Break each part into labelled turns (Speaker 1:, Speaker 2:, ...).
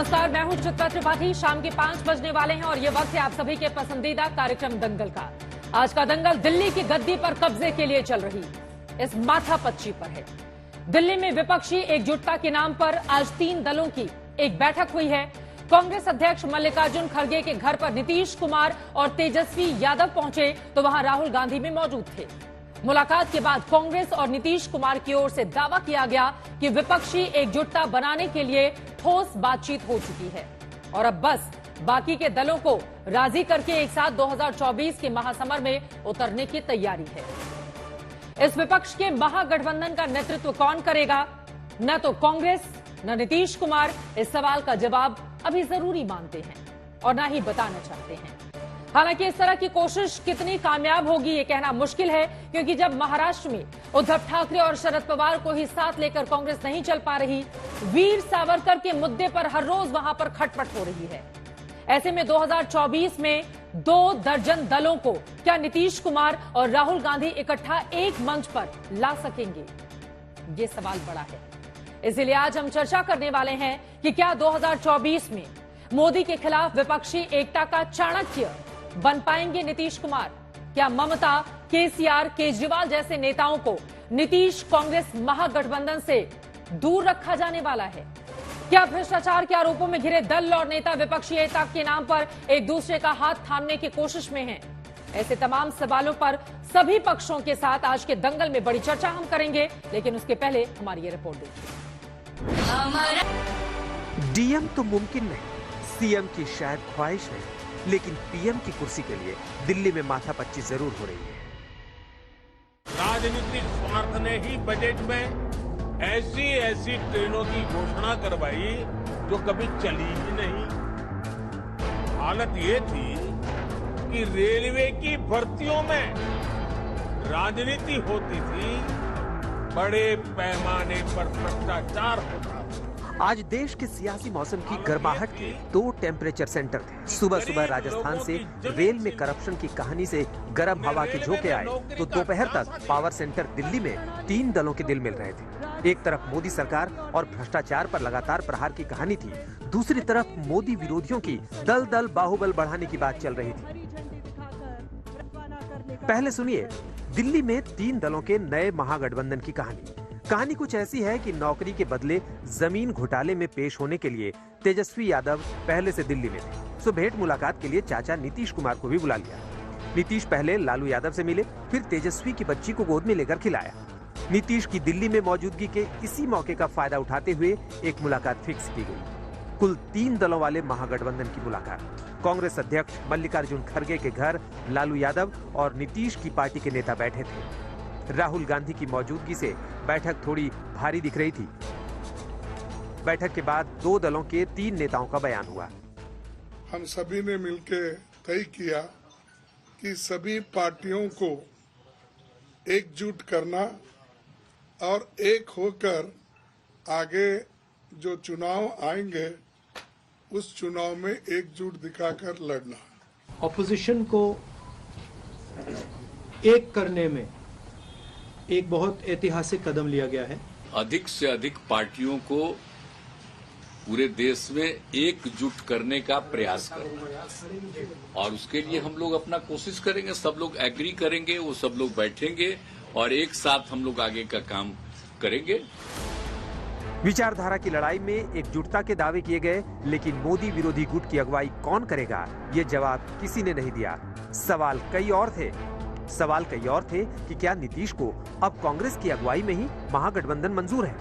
Speaker 1: नमस्कार, मैं हूं चित्रा त्रिपाठी। शाम के 5 बजने वाले हैं और ये वक्त है आप सभी के पसंदीदा कार्यक्रम दंगल का। आज का दंगल दिल्ली की गद्दी पर कब्जे के लिए चल रही इस माथापच्ची पर है। दिल्ली में विपक्षी एकजुटता के नाम पर आज 3 दलों की एक बैठक हुई है। कांग्रेस अध्यक्ष मल्लिकार्जुन खड़गे के घर पर नीतीश कुमार और तेजस्वी यादव पहुंचे तो वहां राहुल गांधी भी मौजूद थे। मुलाकात के बाद कांग्रेस और नीतीश कुमार की ओर से दावा किया गया कि विपक्षी एकजुटता बनाने के लिए ठोस बातचीत हो चुकी है और अब बस बाकी के दलों को राजी करके एक साथ 2024 के महासमर में उतरने की तैयारी है। इस विपक्ष के महागठबंधन का नेतृत्व कौन करेगा? न तो कांग्रेस न नीतीश कुमार इस सवाल का जवाब अभी जरूरी मानते हैं और न ही बताना चाहते हैं। हालांकि इस तरह की कोशिश कितनी कामयाब होगी ये कहना मुश्किल है, क्योंकि जब महाराष्ट्र में उद्धव ठाकरे और शरद पवार को ही साथ लेकर कांग्रेस नहीं चल पा रही, वीर सावरकर के मुद्दे पर हर रोज वहां पर खटपट हो रही है। ऐसे में 2024 में 2 दर्जन दलों को क्या नीतीश कुमार और राहुल गांधी इकट्ठा एक मंच पर ला सकेंगे? ये सवाल बड़ा है। इसलिए आज हम चर्चा करने वाले हैं कि क्या 2024 में मोदी के खिलाफ विपक्षी एकता का चाणक्य बन पाएंगे नीतीश कुमार? क्या ममता, केसीआर, केजरीवाल जैसे नेताओं को नीतीश कांग्रेस महागठबंधन से दूर रखा जाने वाला है? क्या भ्रष्टाचार के आरोपों में घिरे दल और नेता विपक्षी एकता के नाम पर एक दूसरे का हाथ थामने की कोशिश में हैं? ऐसे तमाम सवालों पर सभी पक्षों के साथ आज के दंगल में बड़ी चर्चा हम करेंगे, लेकिन उसके पहले हमारी ये रिपोर्ट देखिए।
Speaker 2: डीएम तो मुमकिन नहीं, सीएम की शायद ख्वाहिश है, लेकिन पीएम की कुर्सी के लिए दिल्ली में माथापच्ची जरूर हो रही है।
Speaker 3: राजनीतिक स्वार्थ ने ही बजट में ऐसी ट्रेनों की घोषणा करवाई जो कभी चली ही नहीं। हालत ये थी कि रेलवे की भर्तियों में राजनीति होती थी, बड़े पैमाने पर भ्रष्टाचार होता था।
Speaker 2: आज देश के सियासी मौसम की गर्माहट के 2 टेम्परेचर सेंटर थे। सुबह सुबह राजस्थान से रेल में करप्शन की कहानी से गर्म हवा के झोंके आए तो दोपहर तक पावर सेंटर दिल्ली में 3 दलों के दिल मिल रहे थे। एक तरफ मोदी सरकार और भ्रष्टाचार पर लगातार प्रहार की कहानी थी, दूसरी तरफ मोदी विरोधियों की दल दल बाहुबल बढ़ाने की बात चल रही थी। पहले सुनिए दिल्ली में 3 दलों के नए महागठबंधन की कहानी कुछ ऐसी है कि नौकरी के बदले जमीन घोटाले में पेश होने के लिए तेजस्वी यादव पहले से दिल्ली में थे। सो भेंट मुलाकात के लिए चाचा नीतीश कुमार को भी बुला लिया। नीतीश पहले लालू यादव से मिले, फिर तेजस्वी की बच्ची को गोद में लेकर खिलाया। नीतीश की दिल्ली में मौजूदगी के इसी मौके का फायदा उठाते हुए एक मुलाकात फिक्स की गई। कुल 3 दलों वाले महागठबंधन की मुलाकात। कांग्रेस अध्यक्ष मल्लिकार्जुन खड़गे के घर लालू यादव और नीतीश की पार्टी के नेता बैठे थे। राहुल गांधी की मौजूदगी से बैठक थोड़ी भारी दिख रही थी। बैठक के बाद 2 दलों के 3 नेताओं का बयान हुआ।
Speaker 4: हम सभी ने मिलकर तय किया कि सभी पार्टियों को एकजुट करना और एक होकर आगे जो चुनाव आएंगे उस चुनाव में एकजुट दिखाकर लड़ना।
Speaker 5: ऑपोजिशन को एक करने में एक बहुत ऐतिहासिक कदम लिया गया है।
Speaker 6: अधिक से अधिक पार्टियों को पूरे देश में एकजुट करने का प्रयास करना और उसके लिए हम लोग अपना कोशिश करेंगे। सब लोग एग्री करेंगे, वो सब लोग बैठेंगे और एक साथ हम लोग आगे का काम करेंगे।
Speaker 2: विचारधारा की लड़ाई में एकजुटता के दावे किए गए, लेकिन मोदी विरोधी गुट की अगुवाई कौन करेगा, ये जवाब किसी ने नहीं दिया। सवाल कई और थे कि क्या नीतीश को अब कांग्रेस की अगुवाई में ही महागठबंधन मंजूर है?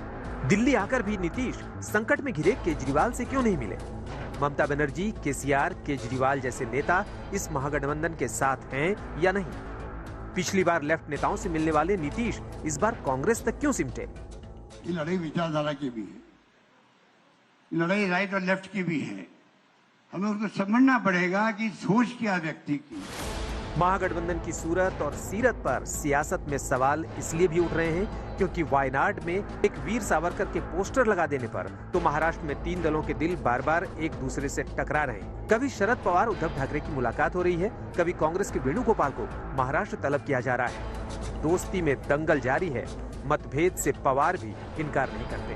Speaker 2: दिल्ली आकर भी नीतीश संकट में घिरे केजरीवाल से क्यों नहीं मिले? ममता बनर्जी, केसीआर, केजरीवाल जैसे नेता इस महागठबंधन के साथ हैं या नहीं? पिछली बार लेफ्ट नेताओं से मिलने वाले नीतीश इस बार कांग्रेस तक क्यों सिमटे?
Speaker 7: ये लड़ाई विचारधारा की भी है, लड़ाई राइट और लेफ्ट की भी है। हमें उसको समझना पड़ेगा कि सोच क्या व्यक्ति की।
Speaker 2: महागठबंधन की सूरत और सीरत पर सियासत में सवाल इसलिए भी उठ रहे हैं क्योंकि वायनाड में एक वीर सावरकर के पोस्टर लगा देने पर तो महाराष्ट्र में 3 दलों के दिल बार बार एक दूसरे से टकरा रहे हैं। कभी शरद पवार उद्धव ठाकरे की मुलाकात हो रही है, कभी कांग्रेस के वेणुगोपाल को महाराष्ट्र तलब किया जा रहा है। दोस्ती में दंगल जारी है, मतभेद से पवार भी इनकार नहीं करते।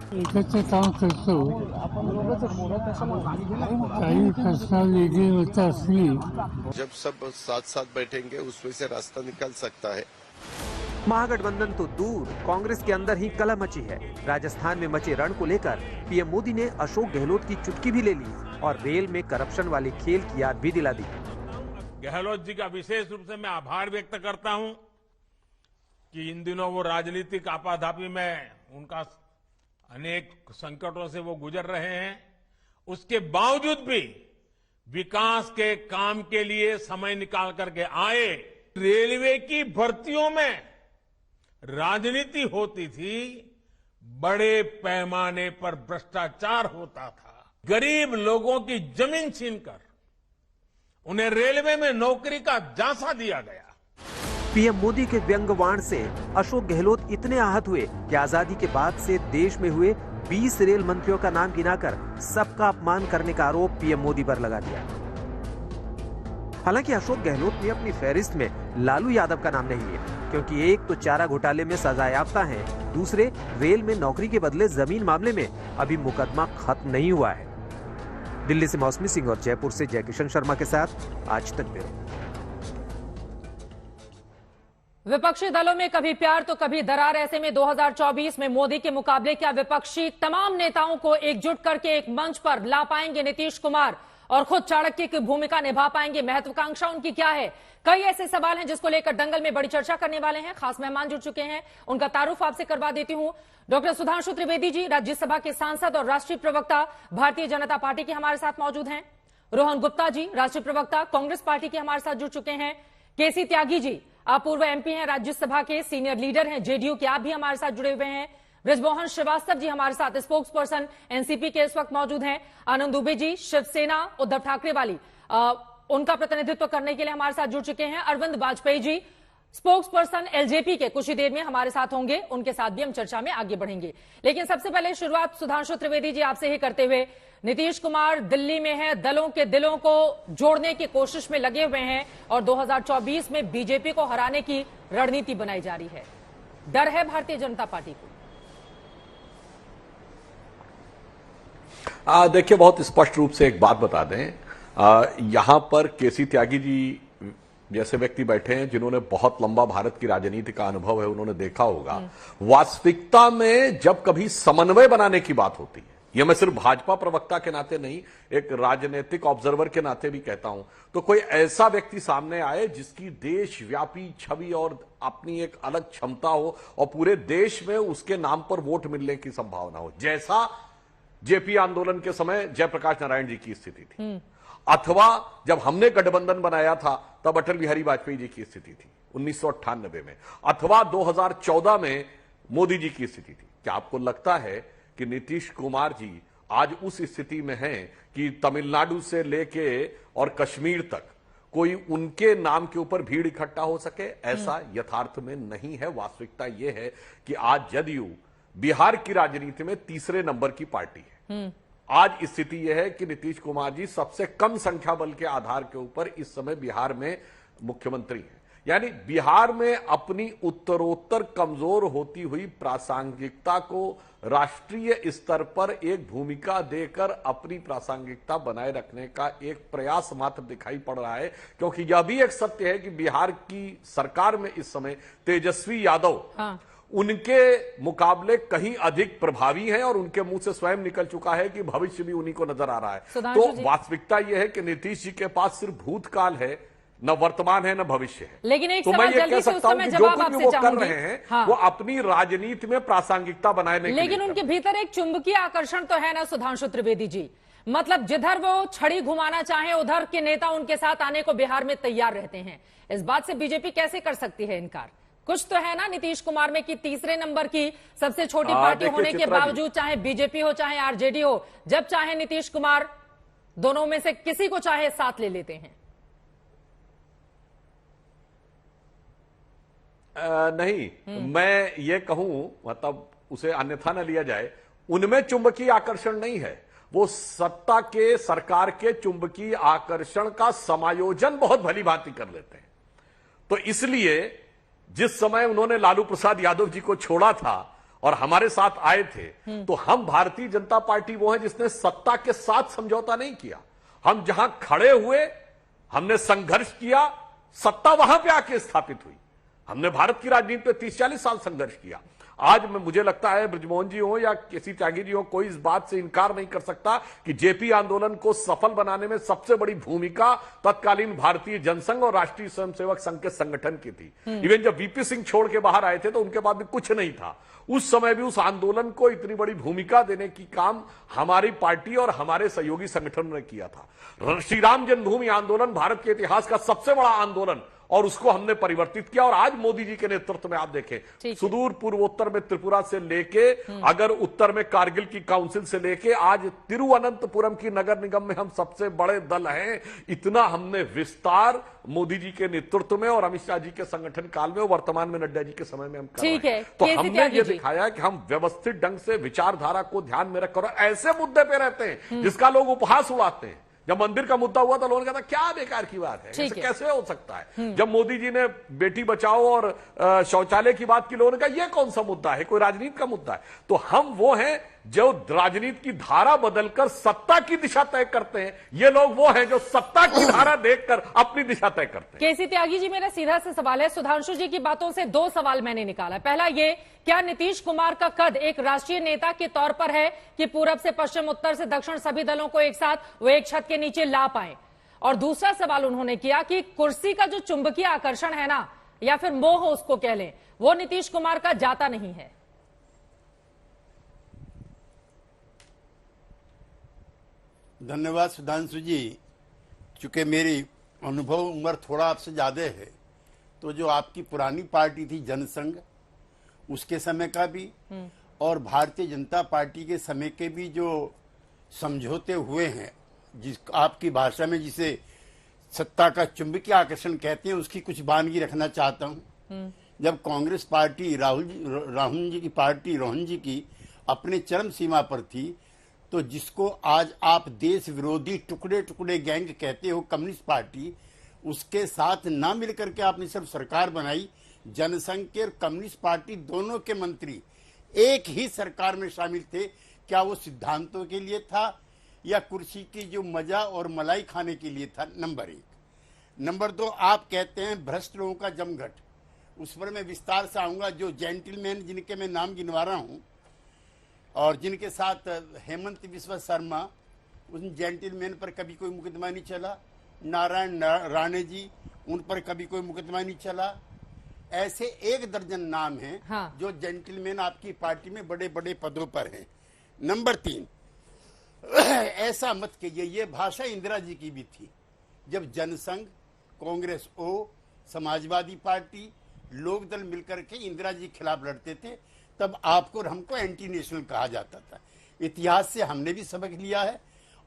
Speaker 8: एकत्र काम करतो काही प्रश्न वेगळे होत असली
Speaker 9: जब सब साथ साथ बैठेंगे उसमें से रास्ता निकल सकता है।
Speaker 2: महागठबंधन तो दूर, कांग्रेस के अंदर ही कलह मची है। राजस्थान में मचे रण को लेकर पीएम मोदी ने अशोक गहलोत की चुटकी भी ले ली और रेल में करप्शन वाले खेल की याद भी दिला दी।
Speaker 3: गहलोत जी का विशेष रूप से मैं आभार व्यक्त करता हूं कि इन दिनों वो राजनीतिक आपाधापी में उनका अनेक संकटों से वो गुजर रहे हैं, उसके बावजूद भी विकास के काम के लिए समय निकाल करके आए। रेलवे की भर्तियों में राजनीति होती थी, बड़े पैमाने पर भ्रष्टाचार होता था। गरीब लोगों की जमीन छीनकर उन्हें रेलवे में नौकरी का झांसा दिया गया।
Speaker 2: पीएम मोदी के व्यंग्यवाण से अशोक गहलोत इतने आहत हुए कि आजादी के बाद से देश में हुए 20 रेल मंत्रियों का नाम गिनाकर सबका अपमान करने का आरोप पीएम मोदी पर लगा दिया। हालांकि अशोक गहलोत ने अपनी फहरिस्त में लालू यादव का नाम नहीं लिया, क्योंकि एक तो चारा घोटाले में सजायाफ्ता हैं, दूसरे रेल में नौकरी के बदले जमीन मामले में अभी मुकदमा खत्म नहीं हुआ है। दिल्ली से मौसमी सिंह और जयपुर से जयकिशन शर्मा के साथ आज तक ब्यूरो।
Speaker 1: विपक्षी दलों में कभी प्यार तो कभी दरार। ऐसे में 2024 में मोदी के मुकाबले क्या विपक्षी तमाम नेताओं को एकजुट करके एक मंच पर ला पाएंगे नीतीश कुमार और खुद चाणक्य की भूमिका निभा पाएंगे? महत्वाकांक्षा उनकी क्या है? कई ऐसे सवाल हैं जिसको लेकर दंगल में बड़ी चर्चा करने वाले हैं। खास मेहमान जुड़ चुके हैं, उनका तारुफ आपसे करवा देती हूं। डॉक्टर सुधांशु त्रिवेदी जी, राज्यसभा के सांसद और राष्ट्रीय प्रवक्ता भारतीय जनता पार्टी के हमारे साथ मौजूद हैं। रोहन गुप्ता जी, राष्ट्रीय प्रवक्ता कांग्रेस पार्टी के हमारे साथ जुड़ चुके हैं। केसी त्यागी जी, आप पूर्व एमपी हैं, राज्यसभा के सीनियर लीडर हैं जेडीयू के, आप भी हमारे साथ जुड़े हुए हैं। बृजमोहन श्रीवास्तव जी हमारे साथ स्पोक्स पर्सन एनसीपी के इस वक्त मौजूद हैं। आनंद दुबे जी, शिवसेना उद्धव ठाकरे वाली उनका प्रतिनिधित्व करने के लिए हमारे साथ जुड़ चुके हैं। Arvind Vajpayee ji, spokes person LJP के, कुछ ही देर में हमारे साथ होंगे, उनके साथ भी हम चर्चा में आगे बढ़ेंगे। लेकिन सबसे पहले शुरुआत सुधांशु त्रिवेदी जी आपसे ही करते हुए, नीतीश कुमार दिल्ली में है, दलों के दिलों को जोड़ने की कोशिश में लगे हुए हैं और 2024 में बीजेपी को हराने की रणनीति बनाई जा रही है। डर है भारतीय जनता पार्टी को?
Speaker 6: देखिए, बहुत स्पष्ट रूप से एक बात बता दें, यहां पर केसी त्यागी जी जैसे व्यक्ति बैठे हैं जिन्होंने बहुत लंबा भारत की राजनीति का अनुभव है, उन्होंने देखा होगा वास्तविकता में जब कभी समन्वय बनाने की बात होती है, यह मैं सिर्फ भाजपा प्रवक्ता के नाते नहीं, एक राजनीतिक ऑब्जर्वर के नाते भी कहता हूं, तो कोई ऐसा व्यक्ति सामने आए जिसकी देशव्यापी छवि और अपनी एक अलग क्षमता हो और पूरे देश में उसके नाम पर वोट मिलने की संभावना हो, जैसा जेपी आंदोलन के समय जयप्रकाश नारायण जी की स्थिति थी, अथवा जब हमने गठबंधन बनाया था तब अटल बिहारी वाजपेयी जी की स्थिति थी 1998 में, अथवा 2014 में मोदी जी की स्थिति थी। क्या आपको लगता है कि नीतीश कुमार जी आज उस स्थिति में हैं कि तमिलनाडु से लेके और कश्मीर तक कोई उनके नाम के ऊपर भीड़ इकट्ठा हो सके? ऐसा यथार्थ में नहीं है। वास्तविकता यह है कि आज जदयू बिहार की राजनीति में तीसरे नंबर की पार्टी है। आज स्थिति यह है कि नीतीश कुमार जी सबसे कम संख्या बल के आधार के ऊपर इस समय बिहार में मुख्यमंत्री हैं। यानी बिहार में अपनी उत्तरोत्तर कमजोर होती हुई प्रासंगिकता को राष्ट्रीय स्तर पर एक भूमिका देकर अपनी प्रासंगिकता बनाए रखने का एक प्रयास मात्र दिखाई पड़ रहा है, क्योंकि यह भी एक सत्य है कि बिहार की सरकार में इस समय तेजस्वी यादव उनके मुकाबले कहीं अधिक प्रभावी हैं और उनके मुंह से स्वयं निकल चुका है कि भविष्य भी उन्हीं को नजर आ रहा है। तो वास्तविकता यह है कि नीतीश जी के पास सिर्फ भूतकाल है, न वर्तमान है, न भविष्य है।
Speaker 1: लेकिन एक
Speaker 6: तो मैं ये कह सकता हूं कि जो कुछ भी वो कर रहे हैं वो अपनी राजनीति में प्रासंगिकता बनाने के लिए।
Speaker 1: लेकिन उनके भीतर एक चुंबकीय आकर्षण तो है ना सुधांशु त्रिवेदी जी, मतलब जिधर वो छड़ी घुमाना चाहे उधर के नेता उनके साथ आने को बिहार में तैयार रहते हैं। इस बात से बीजेपी कैसे कर सकती है इनकार? कुछ तो है ना नीतीश कुमार में कि तीसरे नंबर की सबसे छोटी पार्टी होने के बावजूद, चाहे बीजेपी हो चाहे आरजेडी हो, जब चाहे नीतीश कुमार दोनों में से किसी को चाहे साथ ले लेते हैं।
Speaker 6: नहीं, मैं ये कहूं, मतलब उसे अन्यथा न लिया जाए, उनमें चुंबकीय आकर्षण नहीं है, वो सत्ता के, सरकार के चुंबकीय आकर्षण का समायोजन बहुत भली भांति कर लेते हैं। तो इसलिए जिस समय उन्होंने लालू प्रसाद यादव जी को छोड़ा था
Speaker 10: और हमारे साथ आए थे, तो हम भारतीय जनता पार्टी वो है जिसने सत्ता के साथ समझौता नहीं किया। हम जहां खड़े हुए, हमने संघर्ष किया, सत्ता वहां पे आके स्थापित हुई। हमने भारत की राजनीति पे 30-40 साल संघर्ष किया। आज मुझे लगता है बृजमोहन जी हो या केसी त्यागी जी हो, कोई इस बात से इनकार नहीं कर सकता कि जेपी आंदोलन को सफल बनाने में सबसे बड़ी भूमिका तत्कालीन भारतीय जनसंघ और राष्ट्रीय स्वयंसेवक संघ के संगठन की थी। इवन जब वीपी सिंह छोड़ के बाहर आए थे तो उनके पास भी कुछ नहीं था। उस समय भी उस आंदोलन को इतनी बड़ी भूमिका देने की काम हमारी पार्टी और हमारे सहयोगी संगठन ने किया था। श्री राम जन्मभूमि आंदोलन भारत के इतिहास का सबसे बड़ा आंदोलन, और उसको हमने परिवर्तित किया। और आज मोदी जी के नेतृत्व में आप देखें, सुदूर पूर्वोत्तर में त्रिपुरा से लेके, अगर उत्तर में कारगिल की काउंसिल से लेके आज तिरुवनंतपुरम की नगर निगम में हम सबसे बड़े दल हैं। इतना हमने विस्तार मोदी जी के नेतृत्व में और अमित शाह जी के संगठन काल में और वर्तमान में नड्डा जी के समय में हम कर रहे हैं। तो हमने ये दिखाया कि हम व्यवस्थित ढंग से विचारधारा को ध्यान में रखकर ऐसे मुद्दे पे रहते हैं जिसका लोग उपहास उड़ाते हैं। जब मंदिर का मुद्दा हुआ तो लोगों ने कहा क्या बेकार की बात है, ऐसे कैसे हो सकता है। जब मोदी जी ने बेटी बचाओ और शौचालय की बात की, लोगों ने कहा यह कौन सा मुद्दा है, कोई राजनीति का मुद्दा है। तो हम वो हैं जो राजनीति की धारा बदलकर सत्ता की दिशा तय करते हैं। ये लोग वो हैं जो सत्ता की धारा देखकर अपनी दिशा तय करते हैं।
Speaker 1: केसी त्यागी जी, मेरा सीधा सा सवाल है। सुधांशु जी की बातों से दो सवाल मैंने निकाला। पहला ये, क्या नीतीश कुमार का कद एक राष्ट्रीय नेता के तौर पर है कि पूरब से पश्चिम, उत्तर से दक्षिण सभी दलों को एक साथ वो एक छत के नीचे ला पाए? और दूसरा सवाल उन्होंने किया कि कुर्सी का जो चुंबकीय आकर्षण है ना, या फिर मोह उसको कह लें, वो नीतीश कुमार का जाता नहीं है।
Speaker 11: धन्यवाद सुधांशु जी। चूंकि मेरी अनुभव उम्र थोड़ा आपसे ज्यादा है, तो जो आपकी पुरानी पार्टी थी जनसंघ, उसके समय का भी और भारतीय जनता पार्टी के समय के भी जो समझौते हुए हैं, जिस आपकी भाषा में जिसे सत्ता का चुंबकीय आकर्षण कहते हैं, उसकी कुछ वानगी रखना चाहता हूं। जब कांग्रेस पार्टी राहुल जी की पार्टी, रोहन जी की अपने चरम सीमा पर थी, तो जिसको आज आप देश विरोधी टुकड़े टुकड़े गैंग कहते हो कम्युनिस्ट पार्टी, उसके साथ ना मिलकर के आपने सिर्फ सरकार बनाई। जनसंघ के और कम्युनिस्ट पार्टी दोनों के मंत्री एक ही सरकार में शामिल थे। क्या वो सिद्धांतों के लिए था या कुर्सी की जो मजा और मलाई खाने के लिए था? नंबर एक। नंबर दो, आप कहते हैं भ्रष्ट लोगों का जमघट, उस पर मैं विस्तार से आऊंगा। जो जेंटलमैन जिनके मैं नाम गिनवा रहा हूं और जिनके साथ हेमंत बिस्वा शर्मा, उन जेंटलमैन पर कभी कोई मुकदमा नहीं चला। नारायण राणे जी, उन पर कभी कोई मुकदमा नहीं चला। ऐसे 1 दर्जन नाम हैं जो जेंटलमैन आपकी पार्टी में बड़े बड़े पदों पर हैं। नंबर 3, ऐसा मत कीजिए, ये भाषा इंदिरा जी की भी थी। जब जनसंघ, कांग्रेस ओ, समाजवादी पार्टी, लोकदल मिलकर के इंदिरा जी के खिलाफ लड़ते थे, तब आपको और हमको एंटी नेशनल कहा जाता था। इतिहास से हमने भी सबक लिया है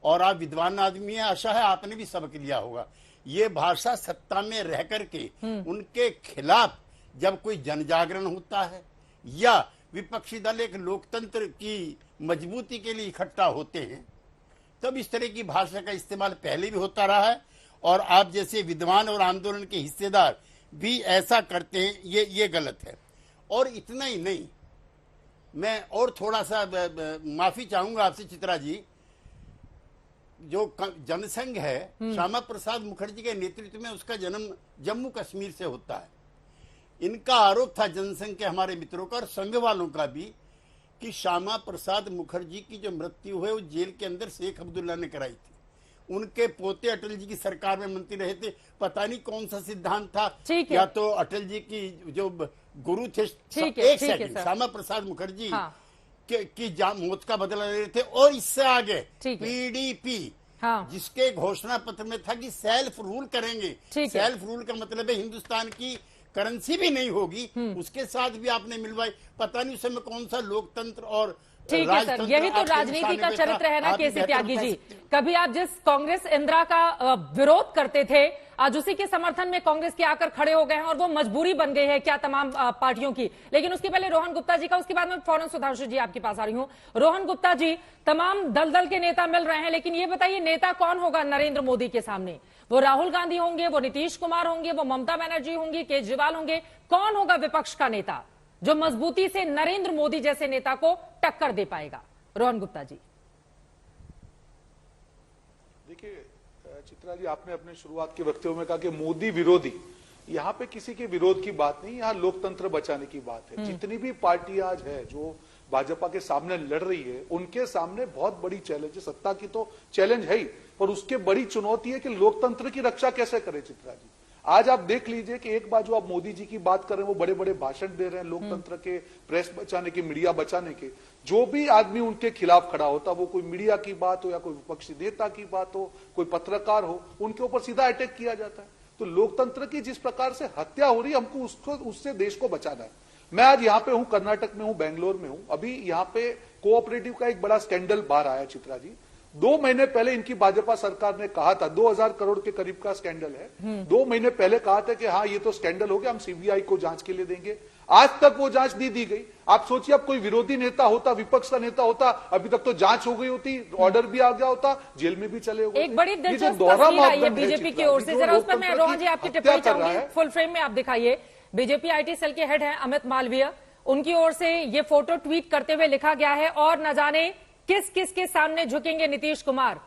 Speaker 11: और आप विद्वान आदमी हैं, आशा है आपने भी सबक लिया होगा। ये भाषा सत्ता में रह करके उनके खिलाफ जब कोई जन जागरण होता है या विपक्षी दल एक लोकतंत्र की मजबूती के लिए इकट्ठा होते हैं, तब इस तरह की भाषा का इस्तेमाल पहले भी होता रहा है। और आप जैसे विद्वान और आंदोलन के हिस्सेदार भी ऐसा करते हैं, ये गलत है। और इतना ही नहीं, मैं और थोड़ा सा माफी चाहूंगा आपसे चित्रा जी। जो जनसंघ है, श्यामा प्रसाद मुखर्जी के नेतृत्व में, उसका जन्म जम्मू कश्मीर से होता है। इनका आरोप था जनसंघ के हमारे मित्रों का और संघ वालों का भी कि श्यामा प्रसाद मुखर्जी की जो मृत्यु है वो जेल के अंदर शेख अब्दुल्ला ने कराई थी। उनके पोते अटल जी की सरकार में मंत्री रहे थे। पता नहीं कौन सा सिद्धांत था, या तो अटल जी की जो गुरु थे, एक सेकंड, श्यामा प्रसाद मुखर्जी की मौत का बदला ले रहे थे। और इससे आगे पीडीपी, जिसके घोषणा पत्र में था कि सेल्फ रूल करेंगे। सेल्फ रूल का मतलब है हिंदुस्तान की करेंसी भी नहीं होगी, उसके साथ भी आपने मिलवाई। पता नहीं उस समय कौन सा लोकतंत्र और
Speaker 1: ठीक है सर, यही तो राजनीति का चरित्र है ना केसी त्यागी जी। कभी आप जिस कांग्रेस इंदिरा का विरोध करते थे, आज उसी के समर्थन में कांग्रेस के आकर खड़े हो गए हैं और वो मजबूरी बन गई है क्या तमाम पार्टियों की। लेकिन उसके पहले रोहन गुप्ता जी का, उसके बाद में फौरन सुधांशु जी आपके पास आ रही हूं। रोहन गुप्ता जी, तमाम दल के नेता मिल रहे हैं, लेकिन ये बताइए नेता कौन होगा नरेंद्र मोदी के सामने? वो राहुल गांधी होंगे, वो नीतीश कुमार होंगे, वो ममता बनर्जी होंगी, केजरीवाल होंगे, कौन होगा विपक्ष का नेता? जो मजबूती से नरेंद्र मोदी जैसे नेता को टक्कर दे पाएगा? रोहन गुप्ता जी।
Speaker 12: देखिए चित्रा जी, आपने अपने शुरुआत के वक्तव्य में कहा कि मोदी विरोधी, यहाँ पे किसी के विरोध की बात नहीं, यहाँ लोकतंत्र बचाने की बात है। जितनी भी पार्टियां आज है जो भाजपा के सामने लड़ रही है, उनके सामने बहुत बड़ी चैलेंज है। सत्ता की तो चैलेंज है ही, पर उसके बड़ी चुनौती है कि लोकतंत्र की रक्षा कैसे करें। चित्रा जी, आज आप देख लीजिए कि एक बार जो आप मोदी जी की बात कर रहे हैं, वो बड़े बड़े भाषण दे रहे हैं लोकतंत्र के, प्रेस बचाने के, मीडिया बचाने के। जो भी आदमी उनके खिलाफ खड़ा होता, वो कोई मीडिया की बात हो या कोई विपक्षी नेता की बात हो, कोई पत्रकार हो, उनके ऊपर सीधा अटैक किया जाता है। तो लोकतंत्र की जिस प्रकार से हत्या हो रही है, हमको उससे देश को बचाना है। मैं आज यहाँ पे हूँ, कर्नाटक में हूँ, बेंगलोर में हूँ। अभी यहाँ पे कोऑपरेटिव का एक बड़ा स्कैंडल बाहर आया चित्रा जी। 2 महीने पहले इनकी भाजपा सरकार ने कहा था, 2000 करोड़ के करीब का स्कैंडल है। 2 महीने पहले कहा था कि हाँ ये तो स्कैंडल हो गया, हम सीबीआई को जांच के लिए देंगे। आज तक वो जांच नहीं दी गई। आप सोचिए, अब कोई विरोधी नेता होता, विपक्ष का नेता होता, अभी तक तो जांच हो गई होती, ऑर्डर भी आ गया होता, जेल में भी चले होते।
Speaker 1: एक बड़ी दिलचस्प तस्वीर आई है बीजेपी की ओर से, जरा उस पर मैं रोहन जी आपकी टिप्पणी चाहूंगी, फुल फ्रेम में आप दिखाइए। बीजेपी आईटी सेल के हेड हैं अमित मालवीय, उनकी ओर से ये फोटो ट्वीट करते हुए लिखा गया है, और न जाने किस किस के सामने झुकेंगे नीतीश कुमार।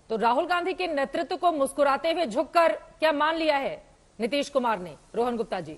Speaker 1: तो राहुल गांधी के नेतृत्व को मुस्कुराते हुए झुककर क्या मान लिया है नीतीश कुमार ने? रोहन गुप्ता जी।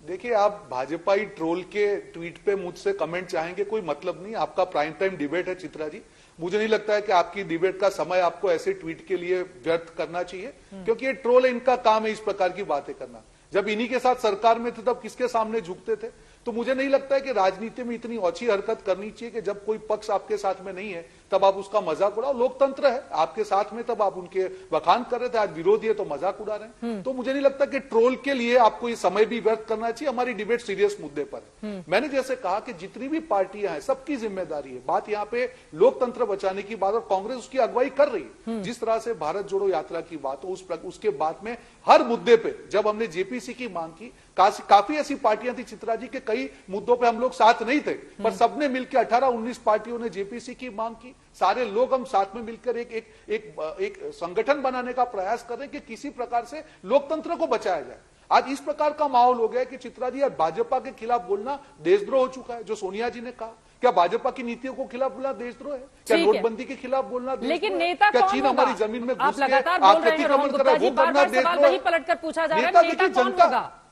Speaker 12: देखिए, आप भाजपाई ट्रोल के ट्वीट पे मुझसे कमेंट चाहेंगे, कोई मतलब नहीं। आपका प्राइम टाइम डिबेट है चित्रा जी। मुझे नहीं लगता है कि आपकी डिबेट का समय आपको ऐसे ट्वीट के लिए व्यर्थ करना चाहिए, क्योंकि ये ट्रोल है, इनका काम है इस प्रकार की बातें करना। जब इन्हीं के साथ सरकार में थे तब किसके सामने झुकते थे? तो मुझे नहीं लगता है कि राजनीति में इतनी ओछी हरकत करनी चाहिए कि जब कोई पक्ष आपके साथ में नहीं है तब आप उसका मजाक उड़ाओ। लोकतंत्र है, आपके साथ में तब आप उनके बखान कर रहे थे, आज विरोधी है तो मजाक उड़ा रहे हैं। तो मुझे नहीं लगता कि ट्रोल के लिए आपको ये समय भी व्यर्थ करना चाहिए। हमारी डिबेट सीरियस मुद्दे पर है। मैंने जैसे कहा कि जितनी भी पार्टियां हैं, सबकी जिम्मेदारी है। बात यहाँ पे लोकतंत्र बचाने की बात, और कांग्रेस उसकी अगुवाई कर रही है। जिस तरह से भारत जोड़ो यात्रा की बात हो, उसके बाद में हर मुद्दे पे जब हमने जेपीसी की मांग की, काफी ऐसी पार्टियां थी चित्रा जी के कई मुद्दों पे हम लोग साथ नहीं थे, पर सबने मिलकर 18-19 पार्टियों ने जेपीसी की मांग की। सारे लोग हम साथ में मिलकर एक संगठन बनाने का प्रयास कर रहे हैं कि किसी प्रकार से लोकतंत्र को बचाया जाए। आज इस प्रकार का माहौल हो गया है कि चित्रा जी, भाजपा के खिलाफ बोलना देशद्रोह हो चुका है। जो सोनिया जी ने कहा, क्या भाजपा की नीतियों को खिलाफ बोलना देशद्रोह है? क्या नोटबंदी के खिलाफ बोलना देशद्रोह है?
Speaker 1: लेकिन नेता
Speaker 12: क्या
Speaker 1: कौन
Speaker 12: चीन
Speaker 1: होगा?
Speaker 12: हमारी जमीन में घुस
Speaker 1: आप
Speaker 12: के
Speaker 1: लगातार बोल रहे हैं रोहन गुप्ता जी, बार-बार सवाल वही पलटकर पूछा जा रहा है, नेता कौन होगा?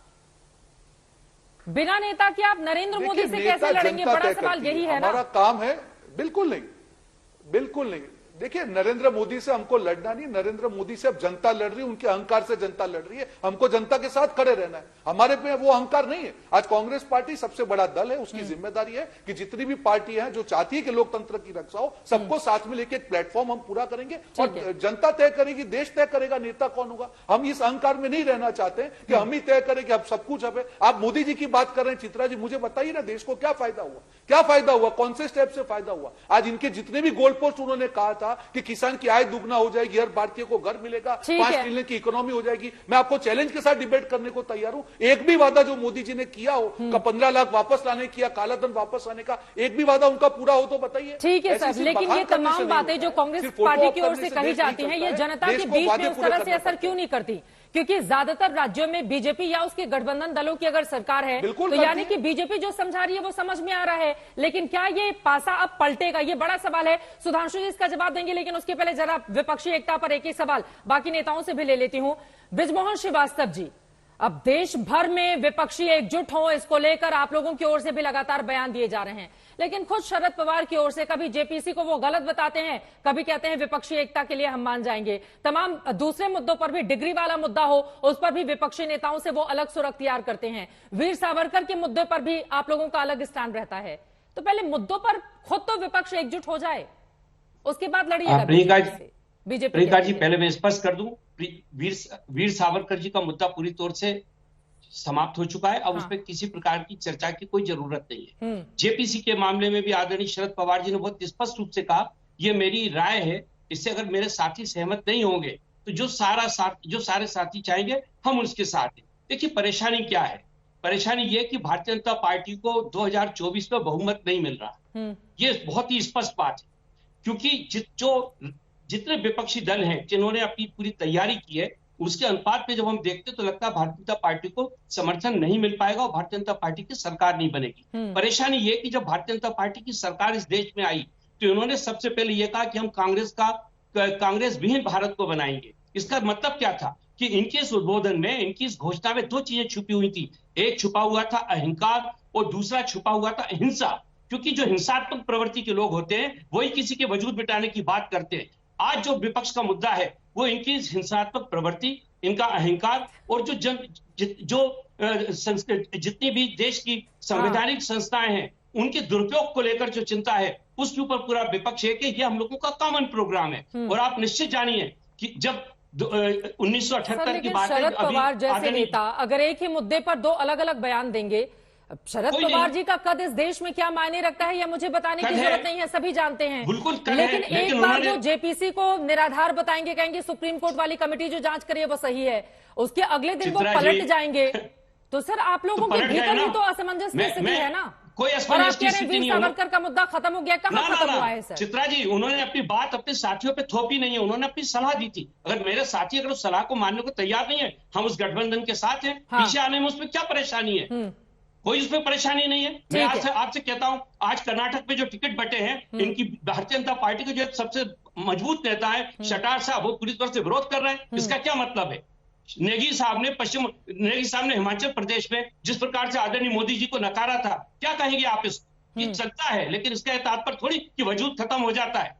Speaker 1: बिना नेता के आप नरेंद्र मोदी से कैसे लड़ेंगे? बड़ा सवाल यही है ना।
Speaker 12: हमारा काम है, बिल्कुल नहीं, बिल्कुल नहीं। देखिए, नरेंद्र मोदी से हमको लड़ना नहीं, नरेंद्र मोदी से अब जनता लड़ रही है, उनके अहंकार से जनता लड़ रही है। हमको जनता के साथ खड़े रहना है, हमारे पे वो अहंकार नहीं है। आज कांग्रेस पार्टी सबसे बड़ा दल है, उसकी जिम्मेदारी है कि जितनी भी पार्टी है जो चाहती है कि लोकतंत्र की रक्षा हो, सबको साथ में लेके एक प्लेटफॉर्म हम पूरा करेंगे, और जनता तय करेगी, देश तय करेगा नेता कौन होगा। हम इस अहंकार में नहीं रहना चाहते कि हम ही तय करें कि अब सब कुछ अब है। आप मोदी जी की बात कर रहे हैं चित्रा जी, मुझे बताइए ना, देश को क्या फायदा हुआ? क्या फायदा हुआ? कौन से स्टेप से फायदा हुआ? आज इनके जितने भी गोल पोस्ट उन्होंने कहा था कि किसान की आय दुगना हो जाएगी, हर भारतीय को घर मिलेगा, 5 ट्रिलियन की इकोनॉमी हो जाएगी, मैं आपको चैलेंज के साथ डिबेट करने को तैयार हूं। एक भी वादा जो मोदी जी ने किया हो, का 15 लाख वापस लाने किया, काला धन वापस आने का एक भी वादा उनका पूरा हो तो बताइए।
Speaker 1: ठीक है सर, लेकिन ये तमाम बातें जो कांग्रेस पार्टी की ओर से कही जाती हैं, ये जनता के बीच में उस तरह से असर क्यों नहीं करती? क्योंकि ज्यादातर राज्यों में बीजेपी या उसके गठबंधन दलों की अगर सरकार है, तो यानी कि बीजेपी जो समझा रही है वो समझ में आ रहा है। लेकिन क्या ये पासा अब पलटेगा? ये बड़ा सवाल है। सुधांशु जी इसका जवाब देंगे, लेकिन उसके पहले जरा विपक्षी एकता पर एक ही सवाल बाकी नेताओं से भी ले लेती हूं। बृजमोहन श्रीवास्तव जी, अब देश भर में विपक्षी एकजुट हो, इसको लेकर आप लोगों की ओर से भी लगातार बयान दिए जा रहे हैं, लेकिन खुद शरद पवार की ओर से कभी जेपीसी को वो गलत बताते हैं, कभी कहते हैं विपक्षी एकता के लिए हम मान जाएंगे। तमाम दूसरे मुद्दों पर भी, डिग्री वाला मुद्दा हो उस पर भी विपक्षी नेताओं से वो अलग सुर अख्तियार करते हैं। वीर सावरकर के मुद्दे पर भी आप लोगों का अलग स्टैंड रहता है। तो पहले मुद्दों पर खुद तो विपक्ष एकजुट हो जाए, उसके बाद लड़िएगा बीजेपी।
Speaker 13: प्रियंका जी, पहले मैं स्पष्ट कर दूं, वीर सावरकर जी का मुद्दा पूरी तौर से समाप्त हो चुका है। अब उस पर किसी प्रकार की चर्चा की कोई जरूरत नहीं है। जेपीसी के मामले में भी आदरणीय शरद पवार जी ने बहुत स्पष्ट रूप से कहा, ये मेरी राय है, इससे अगर मेरे साथी सहमत नहीं होंगे तो जो सारे साथी चाहेंगे हम उसके साथ हैं। देखिए, परेशानी क्या है? परेशानी ये कि भारतीय जनता पार्टी को 2024 में बहुमत नहीं मिल रहा। ये बहुत ही स्पष्ट बात है, क्योंकि जितने विपक्षी दल हैं जिन्होंने अपनी पूरी तैयारी की है, उसके अनुपात में जब हम देखते तो लगता है भारतीय जनता पार्टी को समर्थन नहीं मिल पाएगा और भारतीय जनता पार्टी की सरकार नहीं बनेगी। परेशानी ये कि जब भारतीय जनता पार्टी की सरकार इस देश में आई तो इन्होंने सबसे पहले ये कहा कि हम कांग्रेस विहीन भारत को बनाएंगे। इसका मतलब क्या था कि इनके इस उद्बोधन में, इनकी इस घोषणा में दो चीजें छुपी हुई थी। एक छुपा हुआ था अहंकार और दूसरा छुपा हुआ था हिंसा, क्योंकि जो हिंसात्मक प्रवृत्ति के लोग होते हैं वही किसी के वजूद मिटाने की बात करते हैं। आज जो विपक्ष का मुद्दा है वो इनकी हिंसात्मक प्रवृत्ति, इनका अहंकार और जितनी भी देश की संवैधानिक संस्थाएं हैं उनके दुरुपयोग को लेकर जो चिंता है उसके ऊपर पूरा विपक्ष है कि ये हम लोगों का कॉमन प्रोग्राम है। और आप निश्चित जानिए कि जब 1978 की बात है,
Speaker 1: शरद पवार जैसे नेता अगर एक ही मुद्दे पर दो अलग अलग बयान देंगे, शरद पवार जी का कद इस देश में क्या मायने रखता है यह मुझे बताने की जरूरत नहीं है, सभी जानते हैं। लेकिन एक बार जो जेपीसी को निराधार बताएंगे, कहेंगे सुप्रीम कोर्ट वाली कमेटी जो जांच करिए वो सही है, उसके अगले दिन वो पलट जाएंगे, तो सर आप लोगों के भीतर भी तो असमंजस की स्थिति है ना।
Speaker 13: कोई असमंजस की स्थिति नहीं है।
Speaker 1: सावरकर का मुद्दा खत्म हो गया, कहां खत्म हुआ है सर?
Speaker 13: चित्रा जी, उन्होंने अपनी बात अपने साथियों पे थोपी नहीं है, उन्होंने अपनी सलाह दी थी। अगर मेरे साथी उस सलाह को मानने को तैयार नहीं है, हम उस गठबंधन के साथ हैं, पीछे आने में उसमें क्या परेशानी है? कोई उसमें परेशानी नहीं है। मैं आपसे कहता हूं, आज कर्नाटक में जो टिकट बटे हैं, इनकी भारतीय जनता पार्टी के जो सबसे मजबूत नेता है शटार साहब, वो पूरी तरह से विरोध कर रहे हैं। इसका क्या मतलब है? नेगी साहब ने हिमाचल प्रदेश में जिस प्रकार से आदरणीय मोदी जी को नकारा था, क्या कहेंगे आप? इसकी चलता है, लेकिन इसका तात्पर्य थोड़ी कि वजूद खत्म हो जाता है।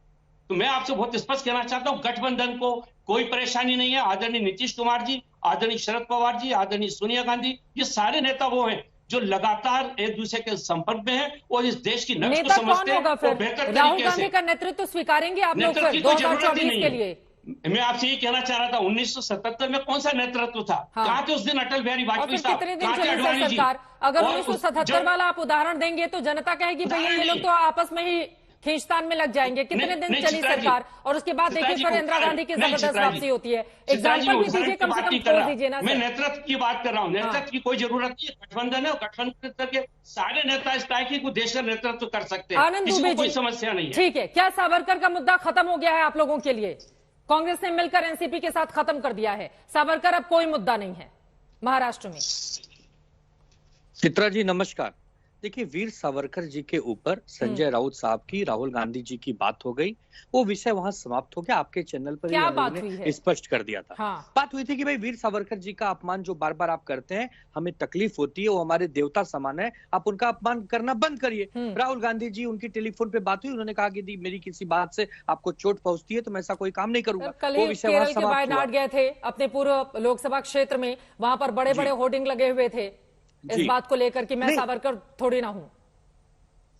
Speaker 13: तो मैं आपसे बहुत स्पष्ट कहना चाहता हूं, गठबंधन को कोई परेशानी नहीं है। आदरणीय नीतीश कुमार जी, आदरणीय शरद पवार जी, आदरणीय सोनिया गांधी, ये सारे नेता वो हैं जो लगातार एक दूसरे के संपर्क में हैं और इस देश की नब्ज को समझते हैं।
Speaker 1: राहुल गांधी का नेतृत्व स्वीकारेंगे आप लोग 2024 के लिए?
Speaker 13: मैं आपसे ये कहना चाह रहा था, 1977 में कौन सा नेतृत्व था? कहाँ थे उस दिन अटल बिहारी वाजपेयी साहब?
Speaker 1: कितने दिन चली सरकार? अगर 1977 वाला आप उदाहरण देंगे तो जनता कहेगी भैया ये लोग तो आपस में ही खींचतान में लग जाएंगे। कितने दिन चली सरकार और उसके बाद देखिए फिर इंदिरा गांधी की जबरदस्त वापसी होती है। एग्जाम्पल भी दीजिए, कम से कम छोड़ दीजिए ना।
Speaker 13: मैं नेतृत्व की बात कर रहा हूँ, नेतृत्व की कोई जरूरत नहीं है। गठबंधन है और गठबंधन के सारे नेता इस तरह को देश का नेतृत्व कर सकते हैं,
Speaker 1: आनंद दुबे जी,
Speaker 13: कोई समस्या नहीं है।
Speaker 1: ठीक है, क्या सावरकर का मुद्दा खत्म हो गया है आप लोगों के लिए? कांग्रेस ने मिलकर एनसीपी के साथ खत्म कर दिया है, सावरकर अब कोई मुद्दा नहीं है महाराष्ट्र में।
Speaker 14: चित्रा जी नमस्कार। देखिए, वीर सावरकर जी के ऊपर संजय राउत साहब की, राहुल गांधी जी की बात हो गई, वो विषय वहां समाप्त हो गया। आपके चैनल पर
Speaker 1: क्या बात हुई है?
Speaker 14: स्पष्ट कर दिया था।
Speaker 1: हाँ।
Speaker 14: बात हुई थी कि भाई वीर सावरकर जी का अपमान जो बार बार आप करते हैं, हमें तकलीफ होती है, वो हमारे देवता समान है, आप उनका अपमान करना बंद करिए। राहुल गांधी जी, उनकी टेलीफोन पे बात हुई, उन्होंने कहा कि मेरी किसी बात से आपको चोट पहुंचती है तो मैं ऐसा कोई काम नहीं करूंगा।
Speaker 1: वो विषय वहां समाप्त हुआ। वायनाड गए थे अपने पूर्व लोकसभा क्षेत्र में, वहां पर बड़े बड़े होर्डिंग लगे हुए थे इस बात को लेकर कि मैं सावरकर थोड़ी ना हूं।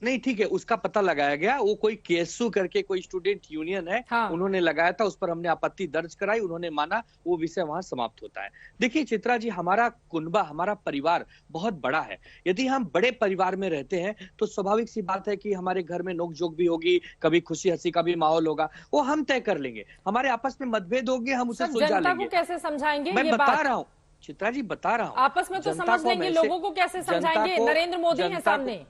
Speaker 14: नहीं, ठीक है, उसका पता लगाया गया। वो कोई केएसयू करके कोई स्टूडेंट यूनियन है, उन्होंने लगाया था, उस पर हमने आपत्ति दर्ज कराई, उन्होंने माना, वो विषय वहां समाप्त होता है। देखिए चित्रा जी, हमारा कुनबा, हमारा परिवार बहुत बड़ा है। यदि हम बड़े परिवार में रहते हैं तो स्वाभाविक सी बात है कि हमारे घर में नोकझोंक भी होगी, कभी खुशी हंसी का भी माहौल होगा, वो हम तय कर लेंगे। हमारे आपस में मतभेद होंगे, हम उसे सुलझा लेंगे।
Speaker 1: कैसे समझाएंगे?
Speaker 14: मैं बता रहा हूँ चित्रा जी, बता रहा हूँ।
Speaker 1: आपस में तो समझ लेंगे, लोगों को कैसे समझाएंगे? नरेंद्र मोदी है सामने।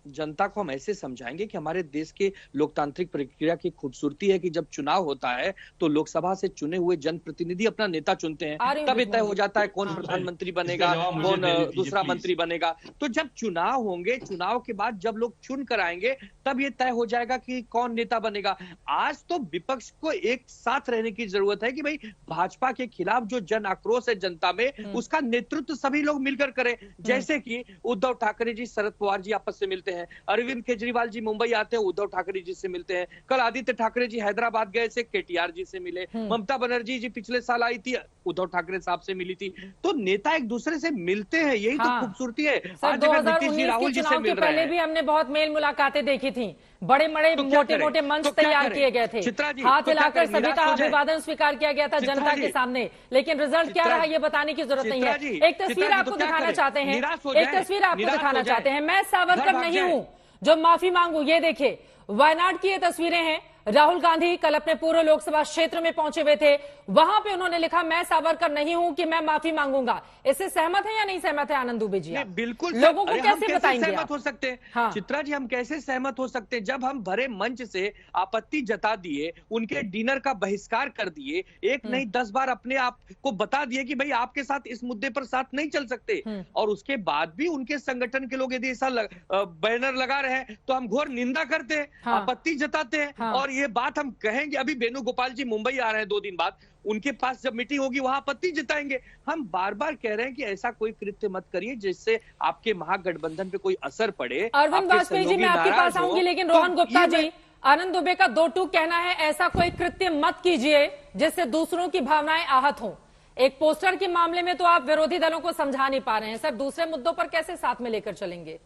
Speaker 14: जनता को हम ऐसे समझाएंगे कि हमारे देश के लोकतांत्रिक प्रक्रिया की खूबसूरती है कि जब चुनाव होता है तो लोकसभा से चुने हुए जनप्रतिनिधि अपना नेता चुनते हैं, तब तय हो जाता है कौन प्रधानमंत्री बनेगा, कौन दूसरा मंत्री बनेगा। तो जब चुनाव होंगे, चुनाव के बाद जब लोग चुन कर आएंगे, तब ये तय हो जाएगा कि कौन नेता बनेगा। आज तो विपक्ष को एक साथ रहने की जरूरत है कि भाई भाजपा के खिलाफ जो जन आक्रोश है जनता में, उसका नेतृत्व सभी लोग मिलकर करें। जैसे कि उद्धव ठाकरे जी, शरद पवार जी आपस से मिलते हैं, अरविंद केजरीवाल जी मुंबई आते हैं, उद्धव ठाकरे जी से मिलते हैं। कल आदित्य ठाकरे जी हैदराबाद गए से केटीआर जी से मिले। ममता बनर्जी जी पिछले साल आई थी, उद्धव ठाकरे साहब से मिली थी। तो नेता एक दूसरे से मिलते हैं, यही तो खूबसूरती है।
Speaker 1: आज अगर नीतीश जी, राहुल जी से मिल रहे हैं। पहले भी हमने बहुत मेल मुलाकातें देखी थी, बड़े बड़े मोटे मोटे मंच तैयार किए गए थे, हाथ हिलाकर सभी का अभिवादन स्वीकार किया गया था जनता के सामने। लेकिन रिजल्ट क्या रहा ये बताने की जरूरत नहीं है। एक तस्वीर आपको दिखाना चाहते हैं, एक तस्वीर आपको दिखाना चाहते हैं। मैं सावरकर नहीं हूं जो माफी मांगू। ये देखिए, वायनाड की ये तस्वीरें हैं, राहुल गांधी कल अपने पूर्व लोकसभा क्षेत्र में पहुंचे हुए थे। वहां पे उन्होंने लिखा, मैं सावरकर नहीं हूं कि मैं माफी मांगूंगा। इससे सहमत है या नहीं सहमत है आनंद दुबे जी?
Speaker 14: बिल्कुल
Speaker 1: लोगों को कैसे बताएंगे
Speaker 14: सहमत हो सकते हैं? हाँ। चित्रा जी, हम कैसे सहमत हो सकते हैं जब हम भरे मंच से आपत्ति जता दिए, उनके डिनर का बहिष्कार कर दिए, एक नहीं 10 बार अपने आप को बता दिए कि भाई आपके साथ इस मुद्दे पर साथ नहीं चल सकते, और उसके बाद भी उनके संगठन के लोग यदि ऐसा बैनर लगा रहे हैं तो हम घोर निंदा करते हैं, आपत्ति जताते हैं। और ये बात हम कहेंगे, अभी वेणुगोपाल जी मुंबई आ रहे हैं 2 दिन बाद, उनके पास जब मीटिंग होगी वहां आपत्ति जताएंगे। हम बार बार कह रहे हैं कि ऐसा कोई कृत्य मत करिए जिससे आपके महागठबंधन पे कोई असर पड़े।
Speaker 1: अरविंद वाजपेयी जी, मैं आपके पास आऊंगी, लेकिन रोहन गुप्ता जी, आनंद दुबे का 2 टूक कहना है, ऐसा कोई कृत्य मत कीजिए जिससे दूसरों की भावनाएं आहत हों। एक पोस्टर के मामले में तो आप विरोधी दलों को समझा नहीं पा रहे हैं, सर दूसरे मुद्दों पर कैसे साथ में लेकर चलेंगे?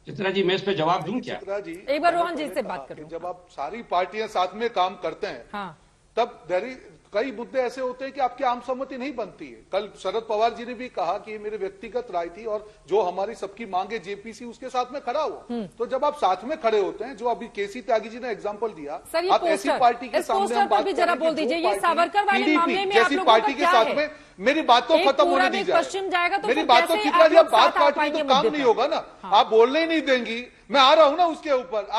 Speaker 13: चित्रा जी, मैं इस पे जवाब दूं क्या?
Speaker 12: चित्रा जी,
Speaker 1: एक बार रोहन जी से बात करूं।
Speaker 12: जब आप सारी पार्टियां साथ में काम करते हैं, हाँ। तब कई मुद्दे ऐसे होते हैं कि आपकी आम सहमति नहीं बनती है। कल शरद पवार जी ने भी कहा कि ये मेरी व्यक्तिगत राय थी और जो हमारी सबकी मांग है जेपीसी उसके साथ में खड़ा हुआ। तो जब आप साथ में खड़े होते हैं, जो अभी केसी त्यागी जी ने एग्जांपल दिया, आप ऐसी पार्टी के सामने हम बात
Speaker 1: जरा बोल दीजिए, ये सावरकर वाले मामले में
Speaker 12: जैसी पार्टी के साथ में मेरी बात तो खत्म होने दी जाए। मेरी बात तो चित्रा जी, आप बात काटने तो काम नहीं होगा ना, आप बोलने ही नहीं देंगी। मैं आ रहा हूं ना उसके ऊपर,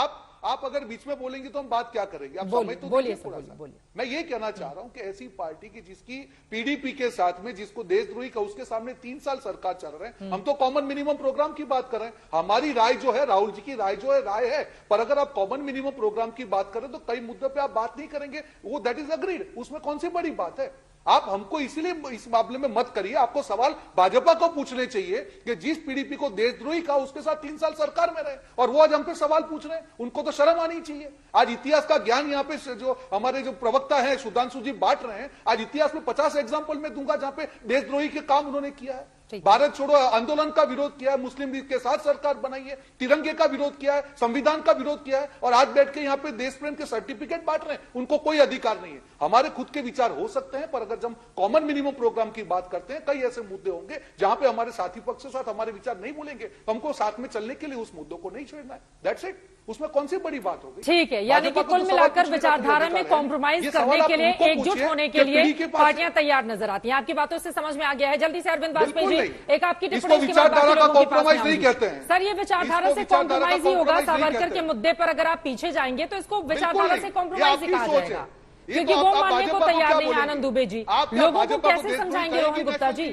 Speaker 12: आप अगर बीच में बोलेंगे तो हम बात क्या करेंगे? आप समय तो बोलिए थोड़ा सा। मैं ये कहना चाह रहा हूं कि ऐसी पार्टी की जिसकी पीडीपी के साथ में जिसको देशद्रोही का, उसके सामने 3 साल सरकार चल रहे हैं। हम तो कॉमन मिनिमम प्रोग्राम की बात कर रहे हैं। हमारी राय जो है, राहुल जी की राय जो है राय है, पर अगर आप कॉमन मिनिमम प्रोग्राम की बात करें तो कई मुद्दों पर आप बात नहीं करेंगे, वो दैट इज अग्रीड। उसमें कौन सी बड़ी बात है? आप हमको इसीलिए इस मामले में मत करिए। आपको सवाल भाजपा को पूछने चाहिए कि जिस पीडीपी को देशद्रोही का, उसके साथ 3 साल सरकार में रहे और वो आज हम पे सवाल पूछ रहे हैं। उनको तो शर्म आनी चाहिए। आज इतिहास का ज्ञान यहाँ पे जो हमारे जो प्रवक्ता है सुधांशु जी बांट रहे हैं, आज इतिहास में 50 एग्जाम्पल में दूंगा जहां पे देशद्रोही के काम उन्होंने किया है। भारत छोड़ो आंदोलन का विरोध किया है, मुस्लिम लीग के साथ सरकार बनाई है, तिरंगे का विरोध किया है, संविधान का विरोध किया है, और आज बैठ के यहाँ पे देश प्रेम के सर्टिफिकेट बांट रहे हैं। उनको कोई अधिकार नहीं है। हमारे खुद के विचार हो सकते हैं, पर अगर हम कॉमन मिनिमम प्रोग्राम की बात करते हैं, कई ऐसे मुद्दे होंगे जहां पे हमारे साथी पक्ष के साथ हमारे विचार नहीं बोलेंगे, तो हमको साथ में चलने के लिए उस मुद्दों को नहीं छोड़ना है। That's it. उसमें कौन सी बड़ी बात होगी?
Speaker 1: ठीक है, यानी कि कुल मिलाकर विचारधारा में कॉम्प्रोमाइज करने के लिए, एकजुट होने के लिए पार्टियां तैयार नजर आती हैं। आपकी बातों से समझ में आ गया है। जल्दी से अरविंद वाजपेयी जी, एक आपकी टिप्पणी
Speaker 12: विचारधारा का कॉम्प्रोमाइज नहीं कहते हैं
Speaker 1: सर। ये विचारधारा से कॉम्प्रोमाइज ही होगा। सावरकर के मुद्दे पर अगर आप पीछे जाएंगे तो इसको विचारधारा से कॉम्प्रोमाइज ही कहा जाएगा, क्योंकि वो मानने को तैयार नहीं है आनंद दुबे जी। लोगों को कैसे समझाएंगे रोहन गुप्ता जी?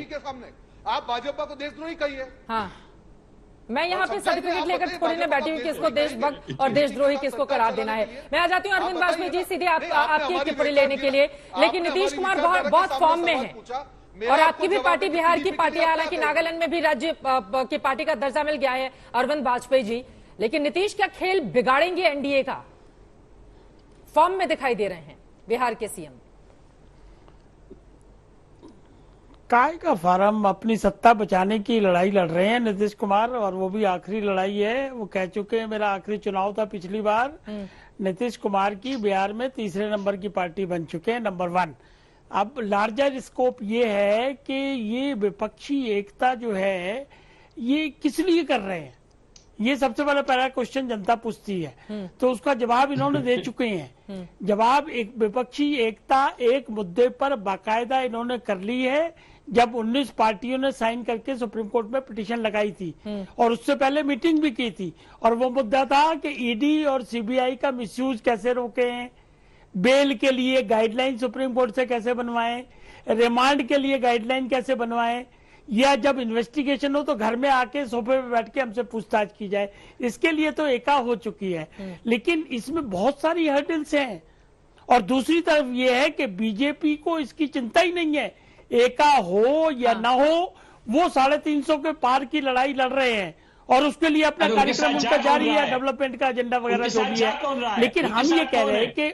Speaker 12: आप भाजपा को देशद्रोही कहिए।
Speaker 1: हाँ, मैं यहाँ पे सर्टिफिकेट लेकर थोड़ी ना बैठी हूँ कि इसको देशभक्त और देशद्रोही किसको करार देना है। मैं आ जाती हूँ अरविंद वाजपेयी जी सीधे आपकी टिप्पणी लेने के लिए, लेकिन नीतीश कुमार बहुत फॉर्म में है और आपकी भी पार्टी बिहार की पार्टी है, हालांकि नागालैंड में भी राज्य की पार्टी का दर्जा मिल गया है अरविंद वाजपेयी जी, लेकिन नीतीश क्या खेल बिगाड़ेंगे एनडीए का? फॉर्म में दिखाई दे रहे हैं बिहार के सीएम।
Speaker 8: काय का फार्म, अपनी सत्ता बचाने की लड़ाई लड़ रहे हैं नीतीश कुमार, और वो भी आखिरी लड़ाई है। वो कह चुके हैं मेरा आखिरी चुनाव था पिछली बार। नीतीश कुमार की बिहार में 3रे नंबर की पार्टी बन चुके हैं, नंबर 1। अब लार्जर स्कोप ये है कि ये विपक्षी एकता जो है ये किस लिए कर रहे हैं, ये सबसे पहला क्वेश्चन जनता पूछती है। तो उसका जवाब इन्होंने दे चुके हैं। जवाब, एक विपक्षी एकता एक मुद्दे पर बाकायदा इन्होंने कर ली है, जब 19 पार्टियों ने साइन करके सुप्रीम कोर्ट में पिटीशन लगाई थी और उससे पहले मीटिंग भी की थी। और वो मुद्दा था कि ईडी और सीबीआई का मिसयूज कैसे रोकें, बेल के लिए गाइडलाइन सुप्रीम कोर्ट से कैसे बनवाएं, रिमांड के लिए गाइडलाइन कैसे बनवाएं, या जब इन्वेस्टिगेशन हो तो घर में आके सोफे पे बैठ के हमसे पूछताछ की जाए। इसके लिए तो एका हो चुकी है, लेकिन इसमें बहुत सारी हर्डल्स हैं। और दूसरी तरफ ये है कि बीजेपी को इसकी चिंता ही नहीं है, एका हो या ना हो, वो 350 के पार की लड़ाई लड़ रहे हैं और उसके लिए अपना कार्यक्रम उनका जारी है, डेवलपमेंट का एजेंडा वगैरह जो भी है। लेकिन हम ये कह रहे हैं कि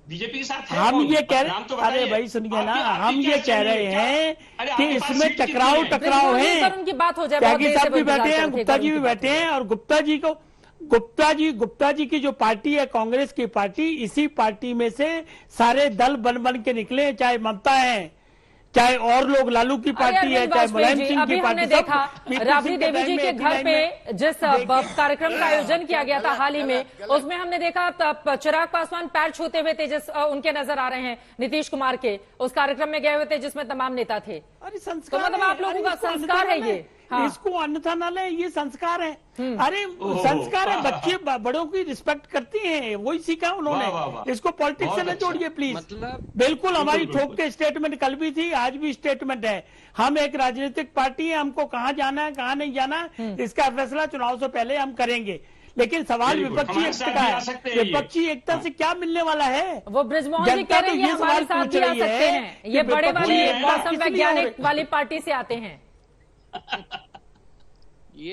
Speaker 13: बीजेपी के साथ
Speaker 8: हम ये कह रहे हैं, अरे भाई सुनिए ना, हम ये कह रहे हैं कि इसमें टकराव है।
Speaker 1: उनकी बात हो जाए,
Speaker 8: त्यागी साहब भी बैठे हैं, गुप्ता जी भी बैठे हैं, और गुप्ता जी की जो पार्टी है कांग्रेस की पार्टी, इसी पार्टी में से सारे दल बन के निकले, चाहे ममता है, चाहे और लोग, लालू की पार्टी है, चाहे मुलायम सिंह की पार्टी।
Speaker 1: हमने देखा राबड़ी देवी जी के घर पे जिस कार्यक्रम का आयोजन किया गया था हाल ही में, उसमें हमने देखा चिराग पासवान पैर छूते हुए तेजस उनके नजर आ रहे हैं, नीतीश कुमार के उस कार्यक्रम में गए हुए थे जिसमें तमाम नेता थे।
Speaker 8: अरे संस्कार,
Speaker 1: तो मतलब आप लोगों का संस्कार है ये। हाँ।
Speaker 8: इसको अन्यथा ना ले, ये संस्कार है। अरे संस्कार है, बच्चे बड़ों की रिस्पेक्ट करती हैं, वही सीखा उन्होंने। इसको पॉलिटिक्स से न जोड़िए प्लीज। मतलब बिल्कुल हमारी ठोक के स्टेटमेंट कल भी थी, आज भी स्टेटमेंट है। हम एक राजनीतिक पार्टी है, हमको कहाँ जाना है कहाँ नहीं जाना इसका फैसला चुनाव से पहले हम करेंगे। लेकिन सवाल विपक्षी एकता का है। विपक्षी एकता से क्या मिलने वाला है?
Speaker 1: वो बृजमोहन जी कह रहे हैं हमारे साथ भी आ सकते हैं, ये बड़े वाले मौसम वैज्ञानिक वाली पार्टी से आते हैं।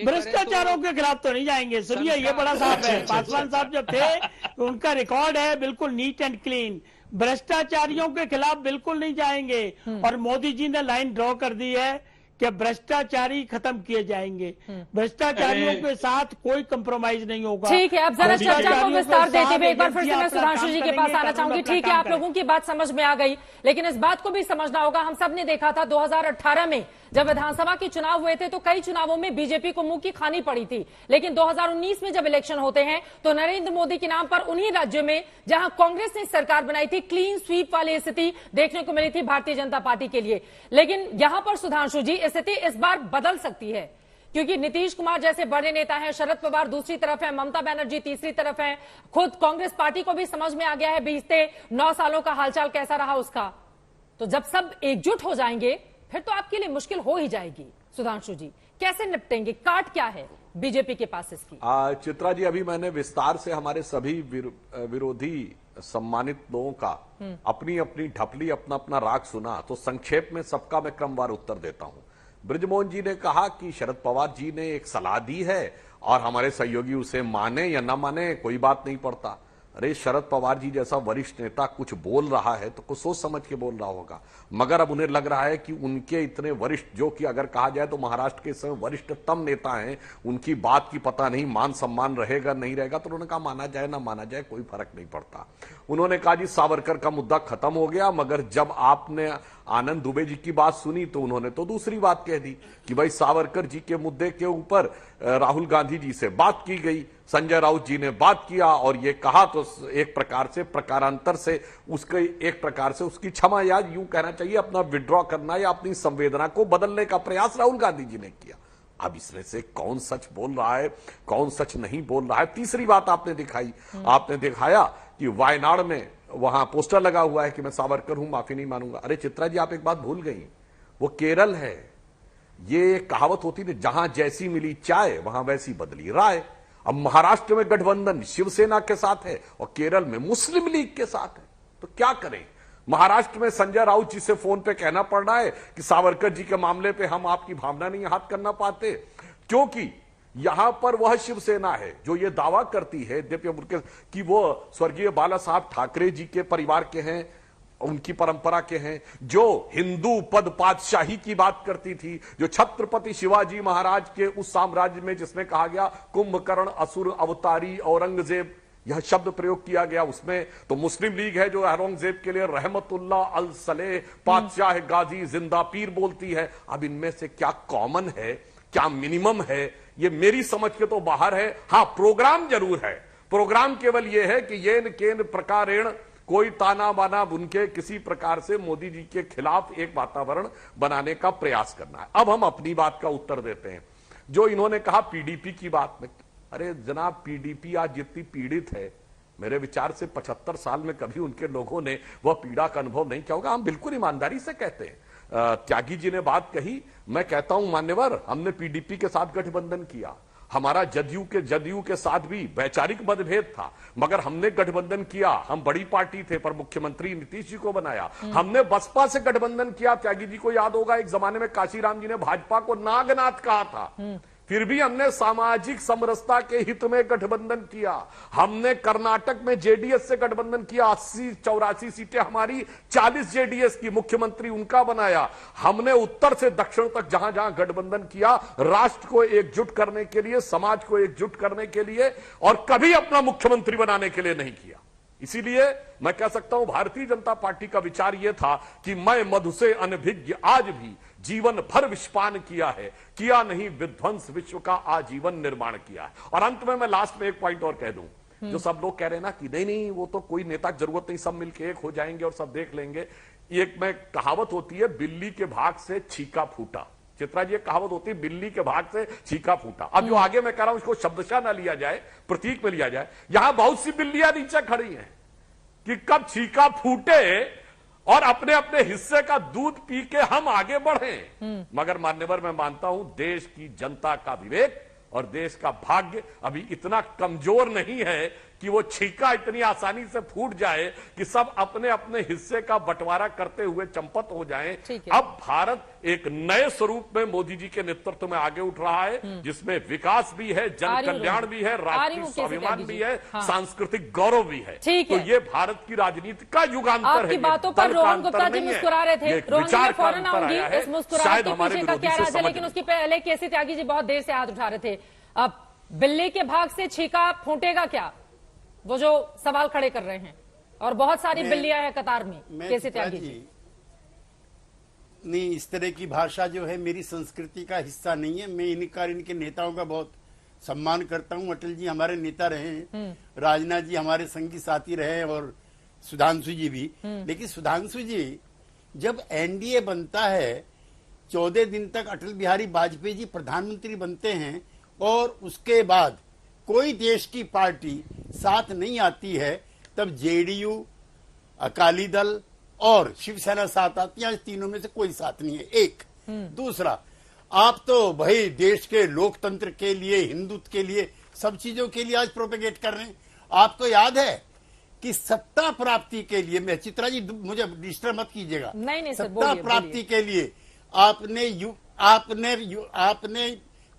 Speaker 8: भ्रष्टाचारों के खिलाफ तो नहीं जाएंगे। सुनिए, ये बड़ा साफ है। पासवान साहब जब थे उनका रिकॉर्ड है बिल्कुल नीट एंड क्लीन। भ्रष्टाचारियों के खिलाफ बिल्कुल नहीं जाएंगे। और मोदी जी ने लाइन ड्रॉ कर दी है कि भ्रष्टाचारी खत्म किए जाएंगे, भ्रष्टाचारियों के साथ कोई कंप्रोमाइज नहीं होगा।
Speaker 1: ठीक है, अब जरा चर्चा को विस्तार देते हुए एक बार फिर से मैं सुधांशु जी के पास आना चाहूंगी। ठीक है, आप लोगों की बात समझ में आ गई, लेकिन इस बात को भी समझना होगा, हम सब ने देखा था 2018 में जब विधानसभा के चुनाव हुए थे तो कई चुनावों में बीजेपी को मुंह की खानी पड़ी थी, लेकिन 2019 में जब इलेक्शन होते हैं तो नरेंद्र मोदी के नाम पर उन्हीं राज्यों में जहां कांग्रेस ने सरकार बनाई थी क्लीन स्वीप वाली स्थिति देखने को मिली थी भारतीय जनता पार्टी के लिए। लेकिन यहां पर सुधांशु जी स्थिति इस बार बदल सकती है, क्योंकि नीतीश कुमार जैसे बड़े नेता हैं, शरद पवार दूसरी तरफ है, ममता बनर्जी तीसरी तरफ है, खुद कांग्रेस पार्टी को भी समझ में आ गया है बीते 9 सालों का हालचाल कैसा रहा उसका। तो जब सब एकजुट हो जाएंगे फिर तो आपके लिए मुश्किल हो ही जाएगी। सुधांशु जी कैसे निपटेंगे, काट क्या है बीजेपी के पास इसकी?
Speaker 10: चित्रा जी, अभी मैंने विस्तार से हमारे सभी विरोधी सम्मानित लोगों का अपनी अपनी ढपली, अपना अपना राग सुना, तो संक्षेप में सबका मैं क्रमवार उत्तर देता हूं। बृजमोहन जी ने कहा कि शरद पवार जी ने एक सलाह दी है और हमारे सहयोगी उसे माने या ना माने कोई बात नहीं पड़ता। अरे शरद पवार जी जैसा वरिष्ठ नेता कुछ बोल रहा है तो कुछ सोच समझ के बोल रहा होगा, मगर अब उन्हें लग रहा है कि उनके इतने वरिष्ठ, जो कि अगर कहा जाए तो महाराष्ट्र के समय वरिष्ठतम नेता हैं, उनकी बात की पता नहीं मान सम्मान रहेगा नहीं रहेगा, तो उन्होंने कहा माना जाए ना माना जाए कोई फर्क नहीं पड़ता। उन्होंने कहा जी सावरकर का मुद्दा खत्म हो गया, मगर जब आपने आनंद दुबे जी की बात सुनी तो उन्होंने तो दूसरी बात कह दी कि भाई सावरकर जी के मुद्दे के ऊपर राहुल गांधी जी से बात की गई, संजय राउत जी ने बात किया और ये कहा, तो एक प्रकार से प्रकारांतर से उसके एक प्रकार से उसकी क्षमा या यूं कहना चाहिए अपना विड्रॉ करना या अपनी संवेदना को बदलने का प्रयास राहुल गांधी जी ने किया। अब इसमें से कौन सच बोल रहा है कौन सच नहीं बोल रहा है। तीसरी बात आपने दिखाई, आपने दिखाया कि वायनाड में वहां पोस्टर लगा हुआ है कि मैं सावरकर हूं, माफी नहीं मानूंगा। अरे चित्रा जी, आप एक बात भूल गई, वो केरल है। ये कहावत होती थी, जहां जैसी मिली चाय वहां वैसी बदली राय। अब महाराष्ट्र में गठबंधन शिवसेना के साथ है और केरल में मुस्लिम लीग के साथ है, तो क्या करें। महाराष्ट्र में संजय राउत जी से फोन पे कहना पड़ रहा है कि सावरकर जी के मामले पे हम आपकी भावना नहीं हाथ करना पाते, क्योंकि यहां पर वह शिवसेना है जो ये दावा करती है कि वो स्वर्गीय बाला साहब ठाकरे जी के परिवार के हैं, उनकी परंपरा के हैं, जो हिंदू पद पातशाही की बात करती थी, जो छत्रपति शिवाजी महाराज के उस साम्राज्य में जिसमें कहा गया कुंभकर्ण असुर अवतारी औरंगजेब, यह शब्द प्रयोग किया गया, उसमें तो मुस्लिम लीग है जो औरंगजेब के लिए रहमतुल्लाह अल सलेह पातशाह गाजी जिंदा पीर बोलती है। अब इनमें से क्या कॉमन है, क्या मिनिमम है, ये मेरी समझ के तो बाहर है। हां, प्रोग्राम जरूर है। प्रोग्राम केवल यह है कि येन केन प्रकारेण कोई ताना बाना उनके किसी प्रकार से मोदी जी के खिलाफ एक वातावरण बनाने का प्रयास करना है। अब हम अपनी बात का उत्तर देते हैं। जो इन्होंने कहा पीडीपी की बात में, अरे जनाब पीडीपी आज जितनी पीड़ित है, मेरे विचार से 75 साल में कभी उनके लोगों ने वह पीड़ा का अनुभव नहीं किया होगा। हम बिल्कुल ईमानदारी से कहते हैं। त्यागी जी ने बात कही, मैं कहता हूं मान्यवर, हमने पीडीपी के साथ गठबंधन किया, हमारा जदयू के साथ भी वैचारिक मतभेद था, मगर हमने गठबंधन किया। हम बड़ी पार्टी थे पर मुख्यमंत्री नीतीश जी को बनाया। हमने बसपा से गठबंधन किया। त्यागी जी को याद होगा एक जमाने में काशीराम जी ने भाजपा को नागनाथ कहा था, फिर भी हमने सामाजिक समरसता के हित में गठबंधन किया। हमने कर्नाटक में जेडीएस से गठबंधन किया, 80-84 सीटें हमारी, 40 जेडीएस की, मुख्यमंत्री उनका बनाया। हमने उत्तर से दक्षिण तक जहां जहां गठबंधन किया, राष्ट्र को एकजुट करने के लिए, समाज को एकजुट करने के लिए, और कभी अपना मुख्यमंत्री बनाने के लिए नहीं किया। इसीलिए मैं कह सकता हूं भारतीय जनता पार्टी का विचार यह था कि मैं मधु से अनभिज्ञ आज भी जीवन भर विषपान किया है, किया नहीं विध्वंस विश्व का आजीवन निर्माण किया है। और अंत में मैं लास्ट में एक पॉइंट और कह दूं, जो सब लोग कह रहे हैं ना कि नहीं वो तो कोई नेता की जरूरत नहीं, सब मिलकर एक हो जाएंगे और सब देख लेंगे। एक में कहावत होती है, बिल्ली के भाग से छीका फूटा। चित्रा जी, एक कहावत होती है, बिल्ली के भाग से छीका फूटा। अब जो आगे मैं कह रहा हूं इसको शब्दशः ना लिया जाए, प्रतीक में लिया जाए। यहां बहुत सी बिल्लियां नीचे खड़ी हैं कि कब छीका फूटे और अपने अपने हिस्से का दूध पी के हम आगे बढ़े। मगर मान्यवर, मैं मानता हूं देश की जनता का विवेक और देश का भाग्य अभी इतना कमजोर नहीं है कि वो छीका इतनी आसानी से फूट जाए कि सब अपने अपने हिस्से का बंटवारा करते हुए चंपत हो जाएं। अब भारत एक नए स्वरूप में मोदी जी के नेतृत्व में आगे उठ रहा है, जिसमें विकास भी है, जन कल्याण भी है, राष्ट्रीय स्वाभिमान भी है, सांस्कृतिक गौरव भी है। तो ये भारत की राजनीति का युगांतर है।
Speaker 1: आपकी बातों पर रोहन गुप्ता जी मुस्कुरा रहे थे। रोहन जी, मैं फौरन आऊंगी इस मुस्कुराहट के पीछे का क्या राज है, लेकिन उसकी पहले केसी त्यागी जी बहुत देर से हाथ उठा रहे थे। अब बिल्ली के भाग से छीका फूटेगा क्या, वो जो सवाल खड़े कर रहे हैं, और बहुत सारी बिल्लियां हैं कतार में। कैसे त्यागी जी?
Speaker 11: नहीं, इस तरह की भाषा जो है मेरी संस्कृति का हिस्सा नहीं है। मैं इनके नेताओं का बहुत सम्मान करता हूं। अटल जी हमारे नेता रहे हैं, राजनाथ जी हमारे संगी साथी रहे, और सुधांशु जी भी। लेकिन सुधांशु जी, जब एनडीए बनता है, 14 दिन तक अटल बिहारी वाजपेयी जी प्रधानमंत्री बनते हैं, और उसके बाद कोई देश की पार्टी साथ नहीं आती है, तब जेडीयू, अकाली दल और शिवसेना साथ आती है। तीनों में से कोई साथ नहीं है। एक दूसरा, आप तो भाई देश के लोकतंत्र के लिए, हिंदुत्व के लिए, सब चीजों के लिए आज प्रोपेगेट कर रहे हैं। आपको याद है कि सत्ता प्राप्ति के लिए, मैं चित्रा जी मुझे डिस्टर्ब मत कीजिएगा, सत्ता प्राप्ति के लिए आपने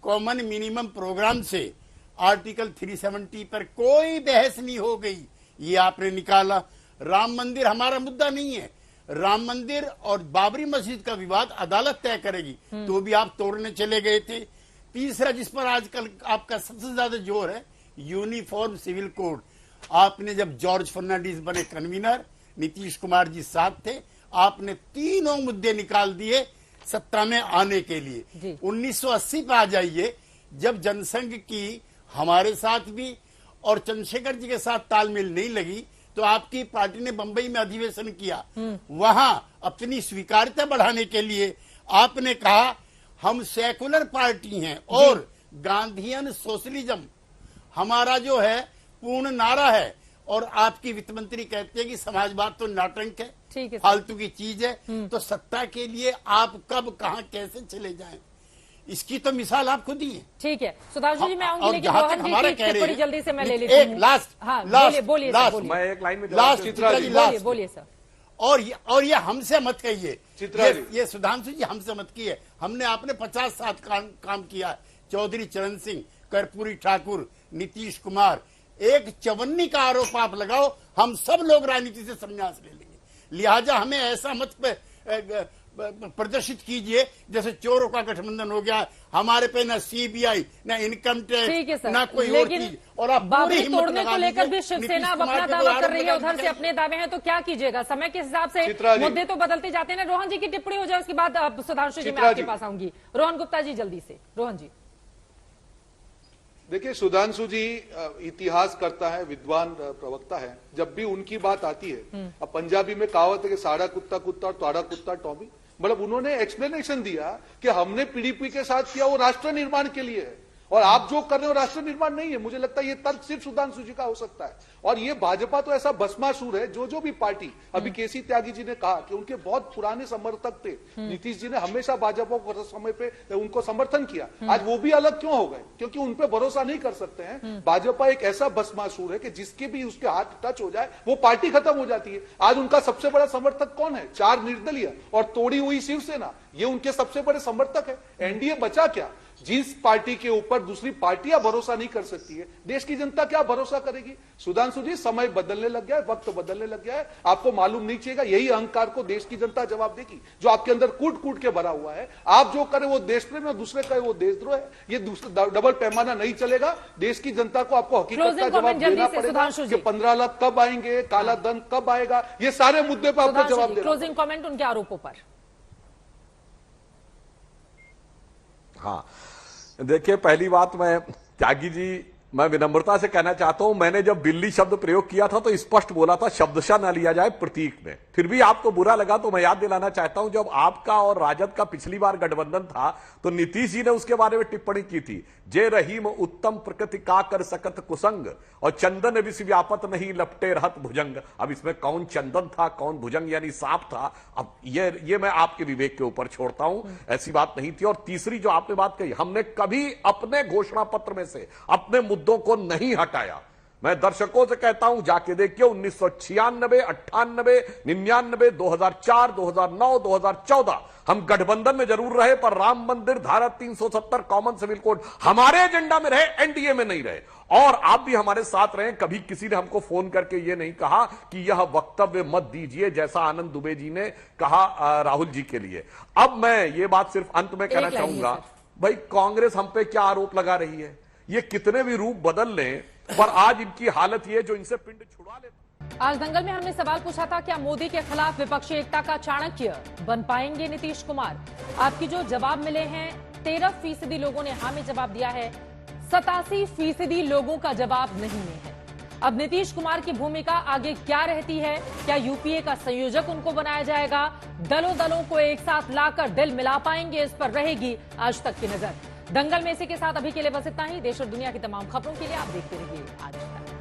Speaker 11: कॉमन मिनिमम प्रोग्राम से आर्टिकल 370 पर कोई बहस नहीं हो गई, ये आपने निकाला। राम मंदिर हमारा मुद्दा नहीं है। राम मंदिर और बाबरी मस्जिद का विवाद अदालत तय करेगी, तो भी आप तोड़ने चले गए थे। तीसरा, जिस पर आजकल आपका सबसे ज्यादा जोर है, यूनिफॉर्म सिविल कोड। आपने जब जॉर्ज फर्नांडिस बने कन्वीनर, नीतीश कुमार जी साथ थे, आपने तीनों मुद्दे निकाल दिए सत्ता में आने के लिए। 1980 पे आ जाइए, जब जनसंघ की हमारे साथ भी और चंद्रशेखर जी के साथ तालमेल नहीं लगी, तो आपकी पार्टी ने बंबई में अधिवेशन किया। वहां अपनी स्वीकार्यता बढ़ाने के लिए आपने कहा हम सेकुलर पार्टी हैं और गांधीयन सोशलिज्म हमारा जो है पूर्ण नारा है। और आपकी वित्त मंत्री कहते हैं कि समाजवाद तो नाटक है, फालतू की चीज है। तो सत्ता के लिए आप कब, कहां, कैसे चले जाएं, इसकी तो मिसाल आप खुद ही है।
Speaker 1: ठीक है सुधांशु जी, मैं आऊंगी, लेकिन रोहन जी की टिप्पणी जल्दी से मैं ले लेती हूं।
Speaker 11: बोलिए
Speaker 10: मैं एक लाइन में
Speaker 1: बोलिए सर।
Speaker 11: और ये हमसे मत कहिए, ये सुधांशु जी हमसे मत किए। हमने आपने 50 साथ काम किया। चौधरी चरण सिंह, कर्पूरी ठाकुर, नीतीश कुमार, एक चवन्नी का आरोप आप लगाओ, हम सब लोग राजनीति से संन्यास ले लेंगे। लिहाजा हमें ऐसा मत प्रदर्शित कीजिए जैसे चोरों का गठबंधन हो गया, हमारे पे ना सीबीआई, ना इनकम टैक्स, ना कोई और चीज। और आप
Speaker 1: बाबरी तोड़ने को लेकर भी शिवसेना अपना दावा कर रही है, उधर से अपने दावे हैं, तो क्या कीजिएगा? समय के हिसाब से मुद्दे तो बदलते जाते हैं। रोहन जी की टिप्पणी हो जाए, उसके बाद सुधांशु जी मैं आपके पास आऊंगी। रोहन गुप्ता जी जल्दी से। रोहन जी,
Speaker 12: देखिए सुधांशु जी इतिहास करता है, विद्वान प्रवक्ता है। जब भी उनकी बात आती है, अब पंजाबी में कहावत है कि साड़ा कुत्ता कुत्ता और ताड़ा कुत्ता टॉमी, मतलब उन्होंने एक्सप्लेनेशन दिया कि हमने पीडीपी के साथ किया वो राष्ट्र निर्माण के लिए है, और आप जो कर रहे हो राष्ट्र निर्माण नहीं है। मुझे लगता है ये तर्क सिर्फ सुधांशु जी का हो सकता है। और ये भाजपा तो ऐसा भस्मासुर है, जो भी पार्टी, अभी केसी त्यागी जी ने कहा कि उनके बहुत पुराने समर्थक थे, नीतीश जी ने हमेशा भाजपा को समय पे उनको समर्थन किया। आज वो भी अलग क्यों हो गए? क्योंकि उन पे भरोसा नहीं कर सकते हैं। भाजपा एक ऐसा भस्मासुर है कि जिसके भी उसके हाथ टच हो जाए वो पार्टी खत्म हो जाती है। आज उनका सबसे बड़ा समर्थक कौन है? 4 निर्दलीय और तोड़ी हुई शिवसेना, ये उनके सबसे बड़े समर्थक है। एनडीए बचा क्या? जिस पार्टी के ऊपर दूसरी पार्टियां भरोसा नहीं कर सकती है, देश की जनता क्या भरोसा करेगी? सुधांशु जी, समय बदलने लग गया है, वक्त बदलने लग गया है, आपको मालूम नहीं चलेगा। यही अहंकार को देश की जनता जवाब देगी जो आपके अंदर कूट कूट के भरा हुआ है। आप जो करे वो देश प्रेम है, दूसरे करे वो देशद्रोह है। ये डबल पैमाना नहीं चलेगा। देश की जनता को आपको हकीकत का जवाब देना पड़ेगा कि 15 लाख कब आएंगे, काला धन कब आएगा, ये सारे मुद्दे पर आपको जवाब देना।
Speaker 1: क्लोजिंग कमेंट उनके आरोपों पर।
Speaker 10: हाँ, देखिए, पहली बात मैं त्यागी जी, मैं विनम्रता से कहना चाहता हूं, मैंने जब दिल्ली शब्द प्रयोग किया था तो स्पष्ट बोला था शब्दशः न लिया जाए, प्रतीक में। फिर भी आपको बुरा लगा तो मैं याद दिलाना चाहता हूं, जब आपका और राजद का पिछली बार गठबंधन था तो नीतीश जी ने उसके बारे में टिप्पणी की थी, जे रहीम उत्तम प्रकृति का कर सकत कुसंग, और चंदन विष व्यापत नहीं लपटे रहत भुजंग। अब इसमें कौन चंदन था, कौन भुजंग यानी सांप था, अब ये मैं आपके विवेक के ऊपर छोड़ता हूं, ऐसी बात नहीं थी। और तीसरी जो आपने बात कही, हमने कभी अपने घोषणा पत्र में से अपने मुद्दों को नहीं हटाया। मैं दर्शकों से कहता हूं, जाके देखिए 1996, 98, 99, 2004, 2009, 2014 हम गठबंधन में जरूर रहे, पर राम मंदिर, धारा 370, कॉमन सिविल कोड हमारे एजेंडा में रहे, एनडीए में नहीं रहे। और आप भी हमारे साथ रहे, कभी किसी ने हमको फोन करके ये नहीं कहा कि यह वक्तव्य मत दीजिए, जैसा आनंद दुबे जी ने कहा राहुल जी के लिए। अब मैं ये बात सिर्फ अंत में कहना चाहूंगा, भाई कांग्रेस हम पे क्या आरोप लगा रही है, ये कितने भी रूप बदल लें, पर आज इनकी हालत ये जो इनसे पिंड छुड़ा लेते।
Speaker 1: आज दंगल में हमने सवाल पूछा था, क्या मोदी के खिलाफ विपक्षी एकता का चाणक्य बन पाएंगे नीतीश कुमार? आपकी जो जवाब मिले हैं, 13% लोगों ने हाँ में जवाब दिया है, 87% लोगों का जवाब नहीं में है। अब नीतीश कुमार की भूमिका आगे क्या रहती है? क्या यूपीए का संयोजक उनको बनाया जाएगा? दलों को एक साथ लाकर दिल मिला पाएंगे? इस पर रहेगी आज तक की नजर। दंगल में इसी के साथ अभी के लिए बस इतना ही। देश और दुनिया की तमाम खबरों के लिए आप देखते रहिए आज तक।